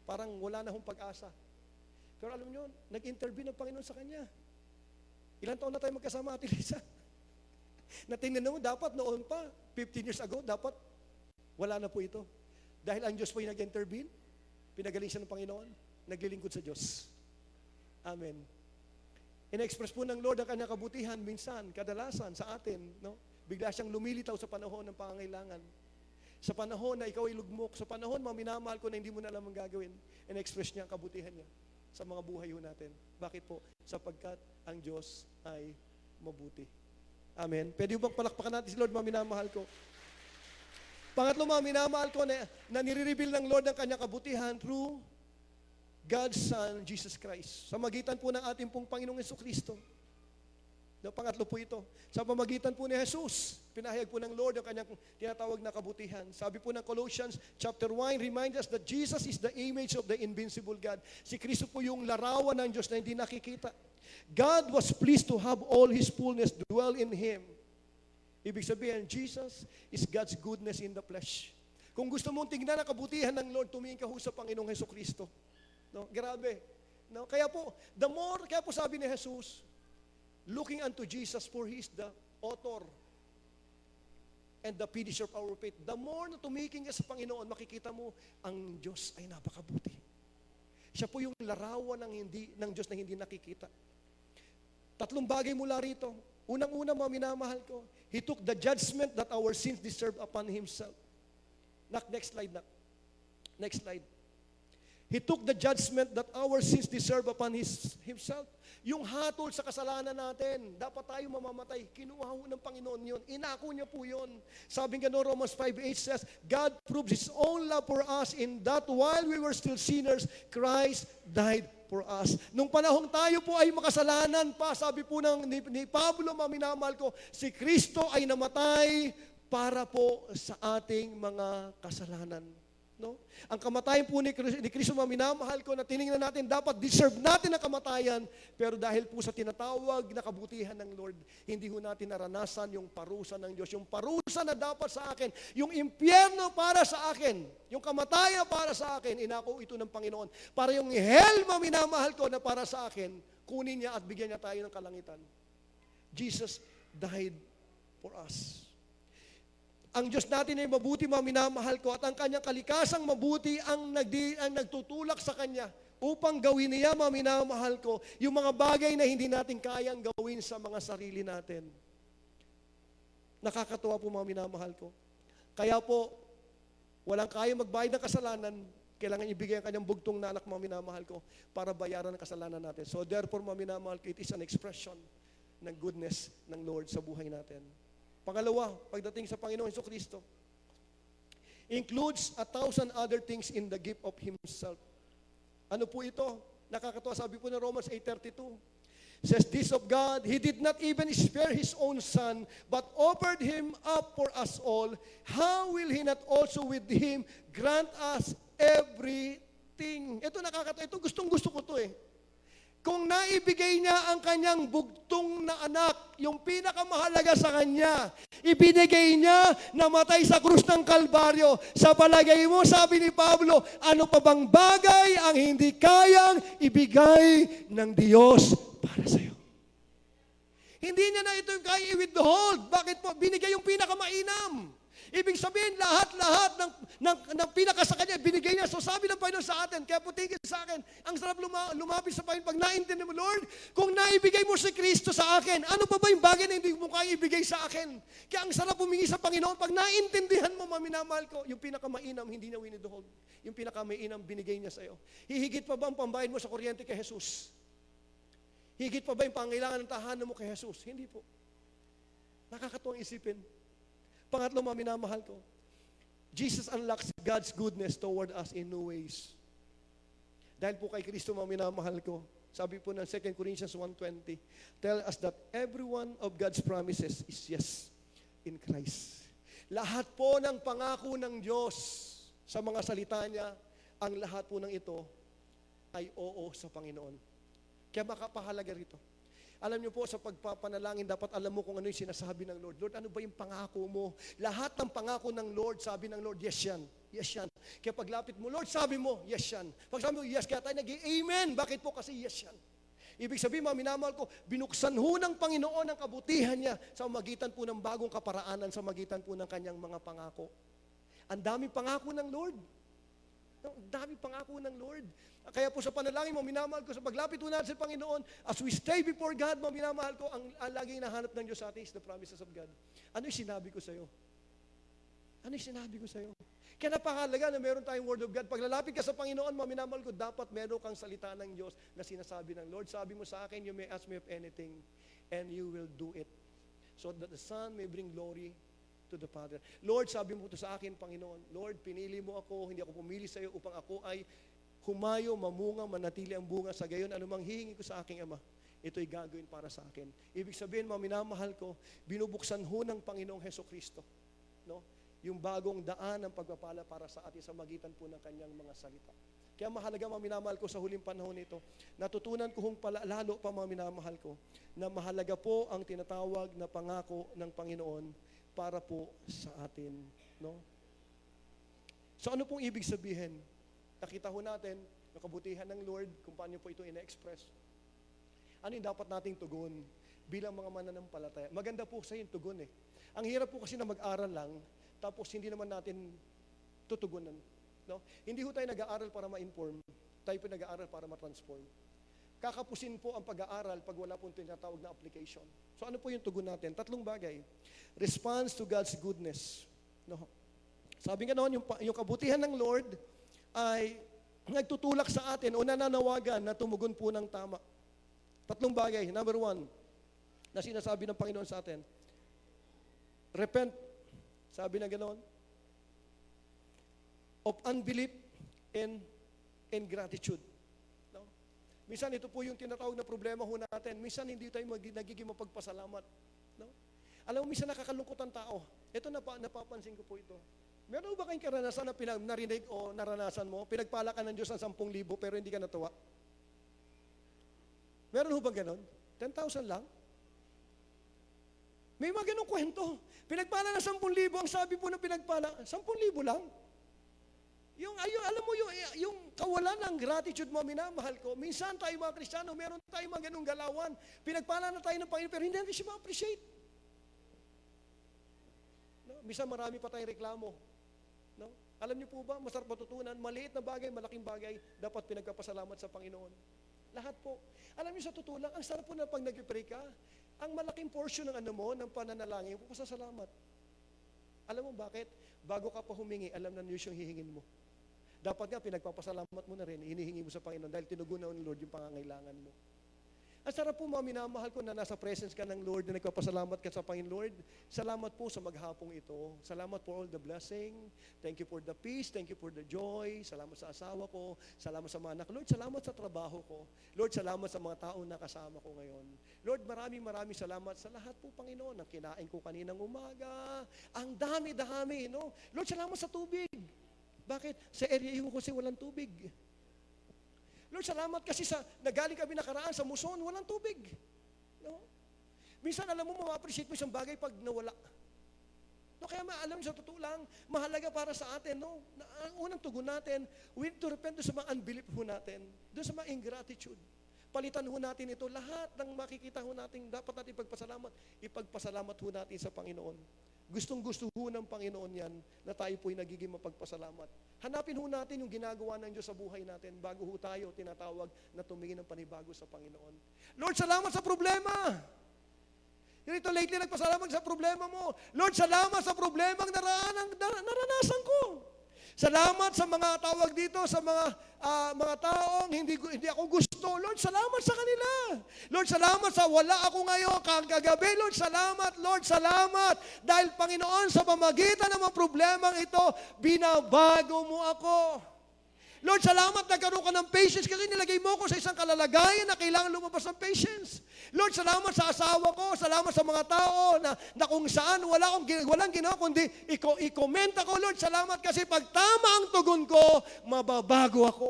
Parang wala na hong pag-asa. Pero alam niyo, nag-intervene ang Panginoon sa kanya. Ilang taon na tayo magkasama, Ate Lisa? Natingnan mo, dapat noon pa, 15 years ago, dapat wala na po ito. Dahil ang Diyos po yung nag-intervene, pinagaling siya ng Panginoon, naglilingkod sa Diyos. Amen. In-express po ng Lord ang kanyang kabutihan minsan, kadalasan sa atin, no? Bigla siyang lumilitaw sa panahon ng pangangailangan. Sa panahon na ikaw ay lugmok, sa panahon mga minamahal ko na hindi mo na alam ang gagawin, in-express niya ang kabutihan niya sa mga buhay natin. Bakit po? Sapagkat ang Diyos ay mabuti. Amen. Pwede bang palakpakan natin si Lord, mga minamahal ko? Pangatlo, mga minamahal ko, na nire-reveal ng Lord ang kanyang kabutihan through God's Son, Jesus Christ. Sa magitan po ng ating pong Panginoong Jesucristo. Pangatlo po ito. Sa pamagitan po ni Jesus, pinahayag po ng Lord ang kanyang tinatawag na kabutihan. Sabi po ng Colossians chapter 1 reminds us that Jesus is the image of the invincible God. Si Kristo po yung larawan ng Diyos na hindi nakikita. God was pleased to have all His fullness dwell in Him. Ibig sabihin, Jesus is God's goodness in the flesh. Kung gusto mong tingnan ang kabutihan ng Lord, tumingin ka ho sa Panginoong Jesucristo. No? Grabe. No? Kaya po sabi ni Jesus, looking unto Jesus, for He is the author and the finisher of our faith. The more na tumiking ka sa Panginoon, makikita mo, ang Diyos ay napakabuti. Siya po yung larawan ng Diyos na hindi nakikita. Tatlong bagay mula rito. Unang-una, mga minamahal ko, He took the judgment that our sins deserve upon Himself. Next slide. He took the judgment that our sins deserve upon Himself. Yung hatol sa kasalanan natin, dapat tayo mamamatay. Kinuha ho ng Panginoon yun. Inako niya po yun. Sabi nga no, Romans 5:8 says, God proves His own love for us in that while we were still sinners, Christ died for us. Nung panahong tayo po ay makasalanan pa, sabi po ni Pablo, minamahal ko, si Kristo ay namatay para po sa ating mga kasalanan. No? Ang kamatayan po ni Kristo, minamahal ko, na tinignan natin, dapat deserve natin ang kamatayan, pero dahil po sa tinatawag na kabutihan ng Lord, hindi ho natin naranasan yung parusa ng Diyos. Yung parusa na dapat sa akin, yung impyerno para sa akin, yung kamatayan para sa akin, inako ito ng Panginoon. Para yung hell, minamahal ko, na para sa akin, kunin niya at bigyan niya tayo ng kalangitan. Jesus died for us. Ang Diyos natin ay mabuti, mga minamahal ko, at ang kanyang kalikasang mabuti ang nagtutulak sa Kanya upang gawin niya, mga minamahal ko, yung mga bagay na hindi natin kayang gawin sa mga sarili natin. Nakakatuwa po, mga minamahal ko. Kaya po, walang kaya magbayad ng kasalanan, kailangan ibigay ang kanyang bugtong na anak, mga minamahal ko, para bayaran ang kasalanan natin. So therefore, mga minamahal ko, it is an expression ng goodness ng Lord sa buhay natin. Pangalawa, pagdating sa Panginoon Jesucristo, includes 1,000 other things in the gift of Himself. Ano po ito? Nakakatawa, sabi po ng Romans 8:32. Says this of God, He did not even spare His own Son, but offered Him up for us all. How will He not also with Him grant us everything? Ito nakakatawa, ito gustong-gusto ko to eh. Kung naibigay niya ang kanyang bugtong na anak, yung pinakamahalaga sa kanya, ibinigay niya na matay sa krus ng Kalbaryo. Sa palagay mo, sabi ni Pablo, ano pa bang bagay ang hindi kayang ibigay ng Diyos para sa iyo? Hindi niya na ito kaya i-withhold. Bakit po? Binigay yung pinakamainam. Ibig sabihin, lahat ng pinaka sa kanya, binigay niya. So sabi ng Panginoon sa atin, kaya po tingin sa akin, ang sarap lumapit sa Panginoon pag naintindi mo, Lord, kung naibigay mo si Kristo sa akin, ano pa ba yung bagay na hindi mo kaya ibigay sa akin? Kaya ang sarap humingi sa Panginoon, pag naintindihan mo, minamahal ko, yung pinakamainam, hindi niya winidohold. Yung pinakamainam, binigay niya sa iyo. Hihigit pa ba ang pambayad mo sa kuryente kay Jesus? Higit pa ba yung pangailangan ng tahanan mo kay Jesus? Hindi po. Nakakatuwang isipin. Pangatlo, mga minamahal ko, Jesus unlocks God's goodness toward us in new ways. Dahil po kay Kristo, mga minamahal ko, sabi po ng 2 Corinthians 1:20, tell us that every one of God's promises is yes in Christ. Lahat po ng pangako ng Diyos sa mga salita niya, ang lahat po ng ito ay oo sa Panginoon. Kaya makapahalaga rito. Alam niyo po, sa pagpapanalangin, dapat alam mo kung ano yung sinasabi ng Lord. Lord, ano ba yung pangako mo? Lahat ng pangako ng Lord, sabi ng Lord, yes yan. Yes yan. Kaya paglapit mo, Lord, sabi mo, yes yan. Pag sabi mo, yes, kaya tayo nag-amen. Bakit po? Kasi yes yan. Ibig sabihin, mga minamahal ko, binuksan ho ng Panginoon ang kabutihan niya sa magitan po ng bagong kaparaanan, sa magitan po ng kanyang mga pangako. Ang daming pangako ng Lord. No, ang dami pangako ng Lord. Kaya po sa panalangin mo, minamahal ko, sa paglapit po natin sa Panginoon, as we stay before God, minamahal ko, ang laging nahanap ng Diyos sa atin is the promises of God. Ano yung sinabi ko sa'yo? Ano yung sinabi ko sa'yo? Kaya napakahalaga na meron tayong Word of God. Pag lalapit ka sa Panginoon, minamahal ko, dapat meron kang salita ng Diyos na sinasabi ng Lord. Sabi mo sa akin, you may ask me of anything, and you will do it. So that the Son may bring glory to the Father. Lord, sabi mo ito sa akin, Panginoon, Lord, pinili mo ako, hindi ako pumili sa iyo upang ako ay humayo, mamunga, manatili ang bunga. Sa gayon, anumang hihingi ko sa aking Ama, ito'y gagawin para sa akin. Ibig sabihin, minamahal ko, binubuksan ho ng Panginoong Hesukristo, no? Yung bagong daan ng pagpapala para sa atin sa magitan po ng kanyang mga salita. Kaya mahalaga, minamahal ko sa huling panahon nito, natutunan ko lalo pa minamahal ko, na mahalaga po ang tinatawag na pangako ng Panginoon para po sa atin, no? So ano pong ibig sabihin? Nakita ho natin yung kabutihan ng Lord, kung paano po ito ina-express. Ano yung dapat nating tugon bilang mga mananampalataya? Maganda po sa yung tugon eh. Ang hirap po kasi na mag-aral lang, tapos hindi naman natin tutugunan, no? Hindi ho tayo nag-aaral para ma-inform, tayo po nag-aaral para ma-transform. Kakapusin po ang pag-aaral pag wala pong tinatawag na application. So ano po yung tugon natin? 3 bagay. Response to God's goodness. No? Sabi nga noon, yung kabutihan ng Lord ay nagtutulak sa atin o nananawagan na tumugon po ng tama. 3 bagay. Number 1, na sinasabi ng Panginoon sa atin. Repent. Sabi na ganoon. Of unbelief and ingratitude. Minsan ito po yung tinatawag na problema ho natin. Minsan hindi tayo nagiging mapagpasalamat. No? Alam mo, minsan nakakalungkot ang tao. Ito napapansin ko po ito. Meron ba kayong karanasan na narinig o naranasan mo? Pinagpala ka ng Diyos ng 10,000 pero hindi ka natuwa? Meron ho ba ganon? 10,000 lang? May mga ganong kwento. Pinagpala ng 10,000, ang sabi po ng pinagpala, 10,000 lang? Alam mo, yung kawalan ng gratitude mo, minamahal ko, minsan tayo mga Kristiyano, meron tayo mga ganung galawan. Pinagpala na tayo ng Panginoon, pero hindi natin siya ma-appreciate. No? Minsan marami pa tayong reklamo. No? Alam niyo po ba, masarap matutunan, maliit na bagay, malaking bagay, dapat pinagpapasalamat sa Panginoon. Lahat po. Alam niyo sa totoo lang, ang sarap po na pag nag-pray ka, ang malaking portion ng ng pananalangin, pasasalamat. Alam mo bakit? Bago ka pa humingi, alam na Diyos yung hihingin mo. Dapat nga, pinagpapasalamat mo na rin, inihingi mo sa Panginoon dahil tinugunan ng Lord yung pangangailangan mo. Ang sarap po, minamahal ko na nasa presence ka ng Lord, na nagpapasalamat ka sa Panginoon. Lord, salamat po sa maghapong ito. Salamat for all the blessing. Thank you for the peace. Thank you for the joy. Salamat sa asawa ko. Salamat sa mga anak. Lord, salamat sa trabaho ko. Lord, salamat sa mga taong nakasama ko ngayon. Lord, maraming salamat sa lahat po, Panginoon. Ang kinain ko kaninang umaga. Ang dami-dami, no? Lord, salamat sa tubig. Bakit? Sa area ko kasi walang tubig. Lord, salamat kasi nagaling kami nakaraan sa Muson, walang tubig. No? Minsan, alam mo, ma-appreciate mo isang bagay pag nawala. No, kaya alam sa totoo lang, mahalaga para sa atin, no? Ang unang tugon natin, we need to repent doon sa mga unbelief ho natin, doon sa mga ingratitude. Palitan ho natin ito, lahat ng makikita ho natin, dapat natin ipagpasalamat ho natin sa Panginoon. Gustong-gusto ho ng Panginoon yan na tayo po'y nagiging mapagpasalamat. Hanapin ho natin yung ginagawa ng Diyos sa buhay natin bago ho tayo tinatawag na tumingin ng panibago sa Panginoon. Lord, salamat sa problema. Ito lately, nagpasalamat sa problema mo. Lord, salamat sa problemang naranasan ko. Salamat sa mga tawag dito, sa mga taong hindi ako gusto. Lord, salamat sa kanila. Lord, salamat sa wala ako ngayon kagabi. Lord, salamat. Dahil Panginoon, sa pamagitan ng mga problemang ito, binabago mo ako. Lord, salamat nagkaroon ka ng patience kasi nilagay mo ko sa isang kalalagayan na kailangan lumabas ng patience. Lord, salamat sa asawa ko, salamat sa mga tao na kung saan walang ginawa kundi i-komenta ko, Lord, salamat kasi pag tama ang tugon ko, mababago ako.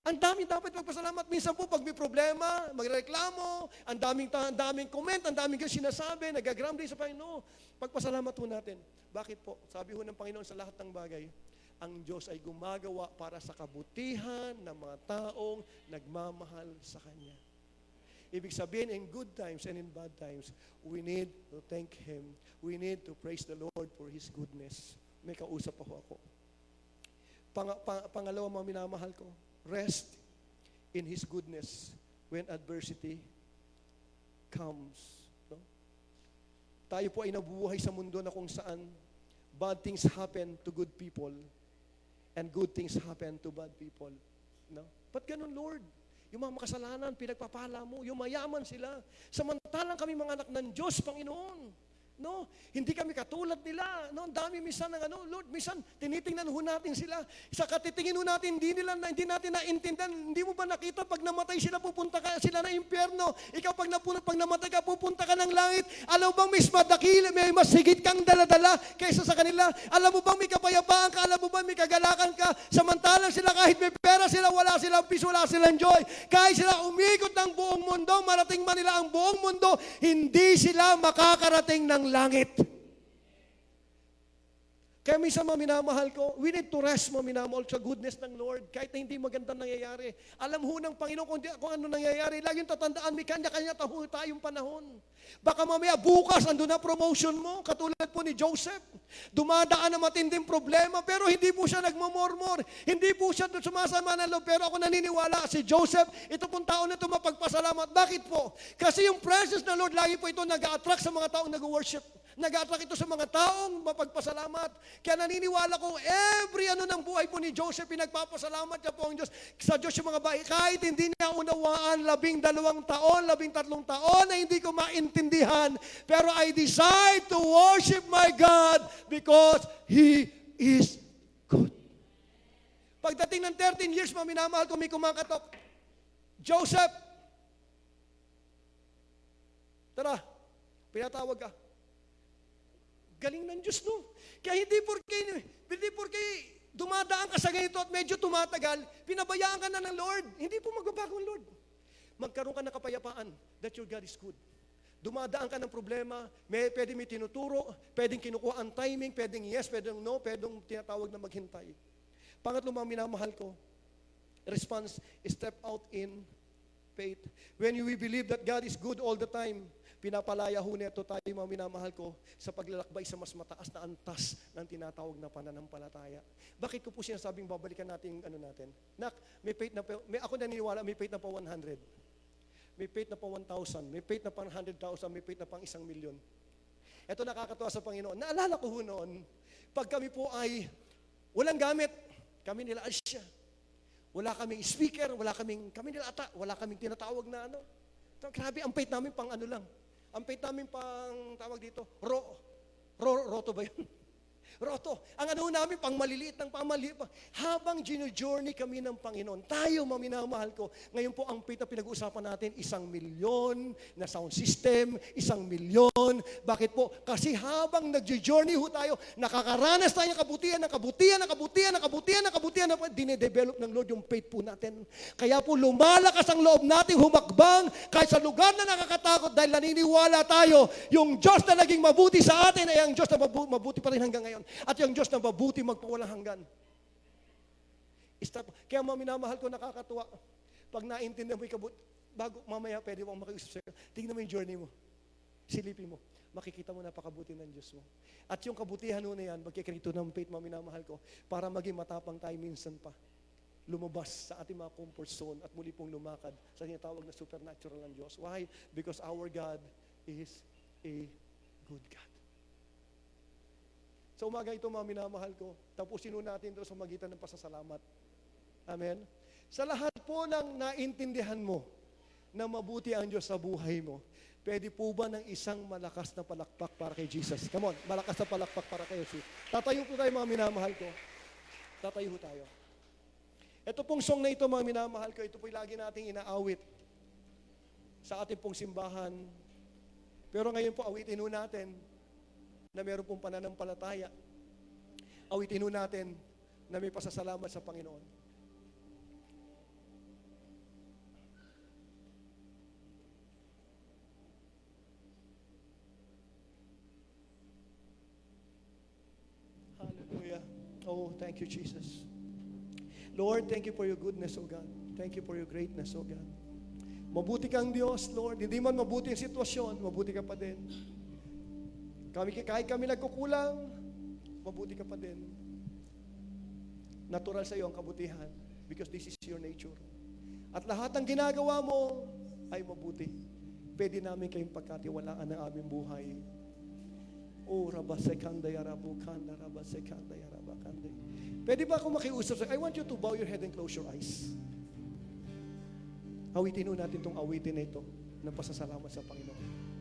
Ang daming dapat magpasalamat. Minsan po, pag may problema, magreklamo, ang daming comment, ang daming sinasabi, nag-grumbling sa Panginoon. Pagpasalamat po natin. Bakit po? Sabi ho ng Panginoon sa lahat ng bagay, ang Diyos ay gumagawa para sa kabutihan ng mga taong nagmamahal sa Kanya. Ibig sabihin, in good times and in bad times, we need to thank Him. We need to praise the Lord for His goodness. May kausap ako. Pangalawa, mga minamahal ko, rest in His goodness when adversity comes. No? Tayo po ay nabubuhay sa mundo na kung saan bad things happen to good people and good things happen to bad people. No? Ba't ganun, Lord? Yung mga makasalanan, pinagpapala mo, yung mayaman sila. Samantalang kami mga anak ng Diyos, Panginoon. No, hindi kami katulad nila. No, ang dami minsan ng Lord, minsan tinitingnan ho natin sila. Sa katitingin ho natin, hindi natin naintindihan. Hindi mo ba nakita pag namatay sila, pupunta ka sila na impyerno. Ikaw pag namatay ka, pupunta ka ng langit. Alam mo bang may mas higit kang daladala kaysa sa kanila? Alam mo bang may kapayapaan ka? Alam mo bang may kagalakan ka? Samantalang sila kahit may pera sila, wala silang peace, wala silang joy. Kahit sila umikot ng buong mundo, marating man nila ang buong mundo, hindi sila makakarating ng langit. Kaya minsan, mga minamahal ko, we need to rest, mga minamahal, sa goodness ng Lord. Kahit na hindi magandang nangyayari. Alam ho ng Panginoon kung ano nangyayari. Laging tatandaan, may kanya-kanya tayong panahon. Baka mamaya bukas, andun na promotion mo. Katulad po ni Joseph. Dumadaan na matinding problema, pero hindi po siya nagmamormor. Hindi po siya sumasama ng loob. Pero ako naniniwala, si Joseph, ito pong tao na ito mapagpasalamat. Bakit po? Kasi yung presence ng Lord, lagi po ito nag-a-attract sa mga taong nag-worship. Nag-attract ito sa mga taong mapagpasalamat. Kaya naniniwala ko, every ng buhay po ni Joseph, pinagpapasalamat niya po ang Diyos. Sa Diyos yung mga bahay, kahit hindi niya unawaan 12 taon, 13 taon na hindi ko maintindihan. Pero I decide to worship my God because He is good. Pagdating ng 13 years, minamahal ko, may kumakatok. Joseph, tara, pinatawag ka. Galing ng Diyos, no? Kaya hindi porke dumadaan ka sa ganito at medyo tumatagal, pinabayaan ka na ng Lord. Hindi po magbabago ang Lord. Magkaroon ka ng kapayapaan that your God is good. Dumadaan ka ng problema, pwedeng may tinuturo, pwedeng kinukuha ang timing, pwedeng yes, pwedeng no, pwedeng tinatawag na maghintay. Pangatlo, mga minamahal ko, response, step out in faith. When we believe that God is good all the time, pinapalaya ho neto tayo, mga minamahal ko, sa paglalakbay sa mas mataas na antas ng tinatawag na pananampalataya. Bakit ko po sinasabing babalikan natin natin? Nak, may faith na ako naniniwala, may faith na pa 100. May faith na pa 1,000. May faith na pa 100,000. May faith na pang 1,000,000. Ito nakakatuwa sa Panginoon. Naalala ko ho noon, pag kami po ay walang gamit, kami nila Asya. Wala kaming speaker, kami nila Ata, wala kaming tinatawag na Grabe, ang faith namin pang lang. Ang faith namin pang tawag dito, roto ba yun? Roto. Ang namin, pang maliliit ng pamaliit. Habang gino-journey kami ng Panginoon, tayo, maminamahal ko, ngayon po ang faith na pinag-uusapan natin, 1,000,000 na sound system, 1,000,000. Bakit po? Kasi habang nag-journey ho tayo, nakakaranas tayo ng kabutihan, dinedevelop ng Lord yung faith po natin. Kaya po lumalakas ang loob nating humakbang kahit sa lugar na nakakatakot dahil naniniwala tayo, yung Diyos na naging mabuti sa atin ay ang Diyos na mabuti pa rin hanggang ngayon. At yung Diyos na mabuti magpawalang hanggan. Kaya mga minamahal ko, nakakatuwa. Pag naintindihan mo yung bago mamaya pwede mo makiusap sa'yo, tingnan mo yung journey mo. Silipin mo. Makikita mo napakabuti ng Diyos mo. At yung kabutihan mo na yan, magkikrito ng faith, mga minamahal ko, para maging matapang tayo minsan pa. Lumabas sa ating mga comfort zone at muli pong lumakad sa tinatawag na supernatural ng Diyos. Why? Because our God is a good God. Sa umaga ito, mga minamahal ko, tapusin natin ito sa magitan ng pasasalamat. Amen? Sa lahat po ng naintindihan mo na mabuti ang Diyos sa buhay mo, pwede po ba ng isang malakas na palakpak para kay Jesus? Come on, malakas na palakpak para kay Jesus. Tatayo po tayo, mga minamahal ko. Tatayo tayo. Ito pong song na ito, mga minamahal ko, ito po lagi nating inaawit sa ating pong simbahan. Pero ngayon po, awitin natin na meron pong pananampalataya. Awitin natin na may pasasalamat sa Panginoon. Hallelujah. Oh, thank you, Jesus. Lord, thank you for your goodness, O God. Thank you for your greatness, O God. Mabuti kang Diyos, Lord. Hindi man mabuti ang sitwasyon, mabuti ka pa din. Kahit kami nagkukulang, mabuti ka pa din. Natural sa iyo ang kabutihan because this is your nature. At lahat ng ginagawa mo ay mabuti. Pwede namin kayong pagkatiwalaan ng aming buhay. Oh, rabasekanda yarabukanda, rabasekanda yarabakanda. Pwede ba ako makiusap sa I want you to bow your head and close your eyes. Awitin natin itong awitin na ito ng pasasalamat sa Panginoon.